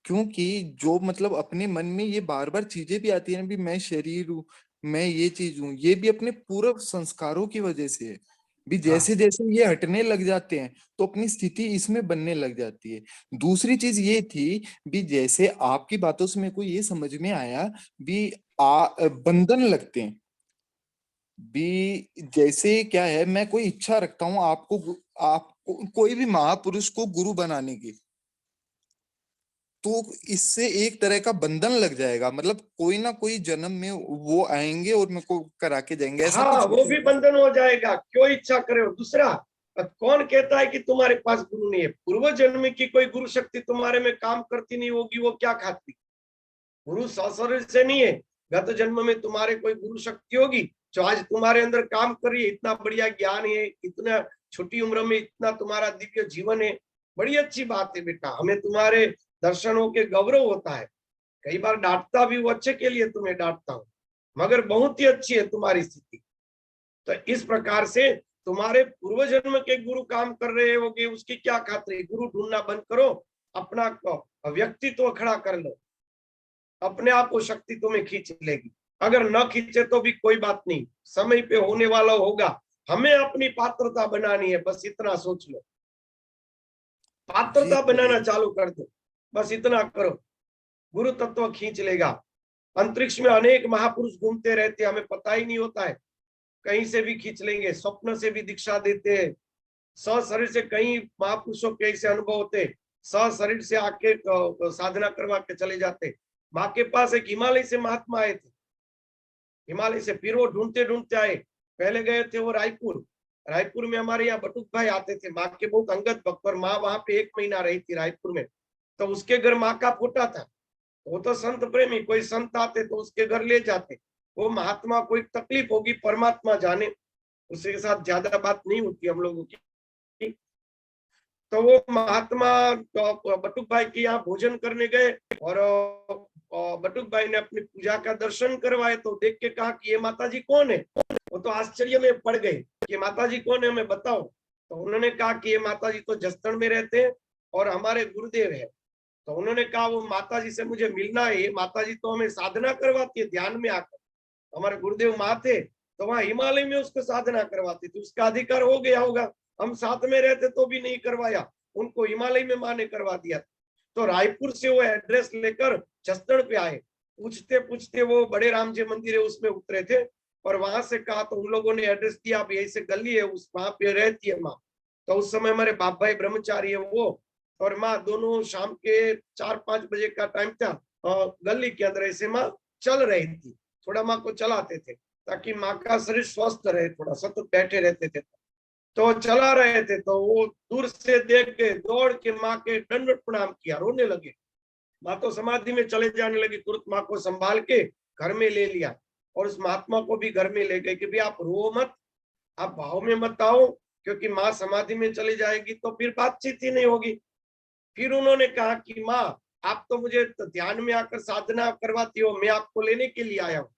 क्योंकि जो मतलब अपने मन में ये बार बार चीजें भी आती है ना, भी मैं शरीर हूँ, मैं ये चीज हूँ, ये भी अपने पूर्व संस्कारों की वजह से है। भी। हाँ जैसे जैसे ये हटने लग जाते हैं तो अपनी स्थिति इसमें बनने लग जाती है। दूसरी चीज ये थी भी, जैसे आपकी बातों से मेरे को ये समझ में आया भी, बंधन लगते हैं भी। जैसे क्या है, मैं कोई इच्छा रखता हूँ आपको कोई भी महापुरुष को गुरु बनाने की, तो इससे एक तरह का बंधन लग जाएगा, मतलब कोई ना कोई जन्म में वो आएंगे और मेरे को करा के जाएंगे, ऐसा हाँ, कुछ वो होता है भी क्या? बंधन हो जाएगा, क्यों इच्छा करे हो। दूसरा, कौन कहता है कि तुम्हारे पास गुरु नहीं है? पूर्व जन्म की कोई गुरु शक्ति तुम्हारे में काम करती नहीं होगी, वो क्या खाती? गुरु सशरीर से नहीं है। गत जन्म में तुम्हारे कोई गुरु शक्ति होगी जो आज तुम्हारे अंदर काम कर रही है। इतना बढ़िया ज्ञान है, इतना छोटी उम्र में इतना तुम्हारा दिव्य जीवन है, बड़ी अच्छी बात है बेटा। हमें तुम्हारे दर्शनों के गौरव होता है। कई बार डांटता भी वो अच्छे के लिए तुम्हें डांटता हूँ, मगर बहुत ही अच्छी है तुम्हारी स्थिति। तो इस प्रकार से तुम्हारे पूर्व जन्म के गुरु काम कर रहे होंगे, उसकी क्या खातिर? गुरु ढूंढना बंद करो, अपना व्यक्तित्व खड़ा कर लो, अपने आप वो शक्ति तुम्हें खींच लेगी। अगर न खींचे तो भी कोई बात नहीं, समय पे होने वाला होगा। हमें अपनी पात्रता बनानी है, बस इतना सोच लो। जी पात्रता बनाना चालू कर दो, बस इतना करो, गुरु तत्व खींच लेगा। अंतरिक्ष में अनेक महापुरुष घूमते रहते, हमें पता ही नहीं होता है। कहीं से भी खींच लेंगे, स्वप्न से भी दीक्षा देते हैं। शरीर से कई महापुरुषों के ऐसे अनुभव होते, शरीर से आके साधना करवा के चले जाते। माँ के पास एक हिमालय से महात्मा आए थे, हिमालय से। फिर वो ढूंढते ढूंढते आए, पहले गए थे वो रायपुर। रायपुर में हमारे यहाँ बटुक भाई आते थे, माँ के बहुत अंगत भक्त, और माँ वहां पे 1 महीना रही थी रायपुर में। तो उसके घर माँ का फोटा था। वो तो संत प्रेमी, कोई संत आते तो उसके घर ले जाते। वो महात्मा को एक तकलीफ होगी, परमात्मा जाने, उसके साथ ज्यादा बात नहीं होती हम लोगों की। तो वो महात्मा बटुक भाई के यहाँ भोजन करने गए, और बटुक भाई ने अपनी पूजा का दर्शन करवाए। तो देख के कहा कि ये माता जी कौन है? वो तो आश्चर्य में पड़ गए कि माता जी कौन है, हमें बताओ। तो उन्होंने कहा कि ये माता जी तो जसदण में रहते हैं और हमारे गुरुदेव है। तो उन्होंने कहा वो माता जी से मुझे मिलना है। ये माता जी तो हमें साधना करवाती है ध्यान में आकर। हमारे गुरुदेव माँ थे तो वहां हिमालय में उसको साधना करवाती थी, उसका अधिकार हो गया होगा। हम साथ में रहते तो भी नहीं करवाया, उनको हिमालय में माँ ने करवा दिया। तो रायपुर से वो एड्रेस लेकर जसदण पे आए। पूछते पूछते वो बड़े राम जी मंदिर है उसमें उतरे थे, और वहां से कहा तो उन लोगों ने एड्रेस दिया, अब यही से गली है, उस वहां पे रहती है माँ। तो उस समय हमारे बाप भाई ब्रह्मचारी है वो और माँ दोनों शाम के 4-5 बजे का टाइम था, गली के अंदर ऐसे माँ चल रही थी। थोड़ा माँ को चलाते थे ताकि माँ का शरीर स्वस्थ रहे, थोड़ा सतत बैठे रहते थे। तो चला रहे थे तो वो दूर से देख के दौड़ के माँ के दंडवत प्रणाम किया, रोने लगे। माँ तो समाधि में चले जाने लगी। तुरंत माँ को संभाल के घर में ले लिया और उस महात्मा को भी घर में ले गए कि भाई आप रो मत, आप भाव में मत आओ, क्योंकि माँ समाधि में चली जाएगी तो फिर बातचीत ही नहीं होगी। फिर उन्होंने कहा कि माँ आप तो मुझे ध्यान में आकर साधना करवाती हो, मैं आपको लेने के लिए आया हूँ।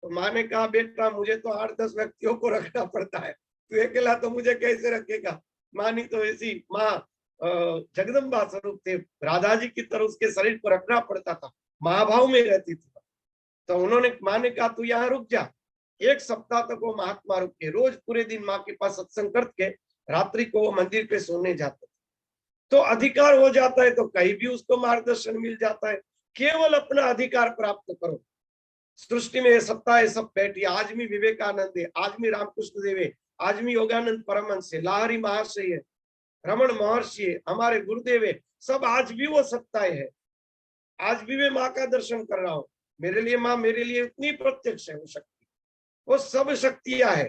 तो माँ ने कहा बेटा मुझे तो 8-10 व्यक्तियों को रखना पड़ता है, तू अकेला तो मुझे कैसे रखेगा। माँ नहीं तो ऐसी माँ जगदम्बा स्वरूप थे, राधा जी की तरह उसके शरीर को रखना पड़ता था, महाभाव में रहती थी। तो उन्होंने माँ ने कहा तू यहाँ रुक जा। 1 सप्ताह तक वो महात्मा रुके, रोज पूरे दिन माँ के पास सत्संग करके रात्रि को वो मंदिर पे सोने जाते। तो अधिकार हो जाता है तो कहीं भी उसको मार्गदर्शन मिल जाता है। केवल अपना अधिकार प्राप्त करो। सृष्टि में सत्ता है सब बैठी, आज भी विवेकानंद है, आज भी रामकृष्ण देव है, आज भी योगानंद परमहंस है, लाहरी महाशय है, रमन महर्षि है, हमारे गुरुदेव है, सब आज भी वो सत्ताएं है। आज भी मैं माँ का दर्शन कर रहा हूँ, मेरे लिए माँ मेरे लिए इतनी प्रत्यक्ष है वो शक्ति, वो सब शक्तियां है।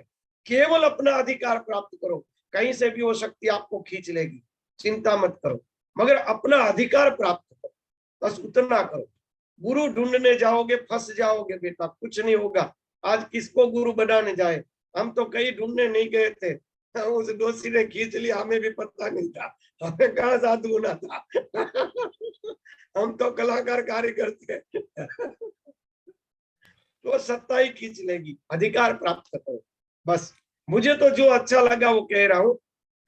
केवल अपना अधिकार प्राप्त करो, कहीं से भी वो शक्ति आपको खींच लेगी, चिंता मत करो, मगर अपना अधिकार प्राप्त करो, बस उतना करो। गुरु ढूंढने जाओगे फंस जाओगे बेटा, कुछ नहीं होगा। आज किसको गुरु बनाने जाए, हम तो कहीं ढूंढने नहीं गए थे, उस दोषी ने खींच लिया, हमें भी पता नहीं था, हमें कहाँ साधु होना था। हम तो कलाकार कारीगर थे। तो सत्ता ही खींच लेगी, अधिकार प्राप्त करो बस। मुझे तो जो अच्छा लगा वो कह रहा हूं,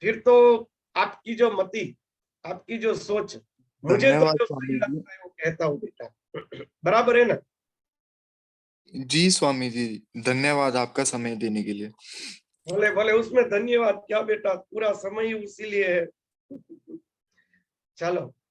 फिर तो आपकी जो मति, आपकी जो सोच, मुझे तो धन्यवाद जो सही स्वामी जी। लगता है वो कहता हूँ बेटा। बराबर है ना? जी स्वामी जी, धन्यवाद आपका समय देने के लिए। भले भले, उसमें धन्यवाद क्या बेटा, पूरा समय ही उसी लिए है। चलो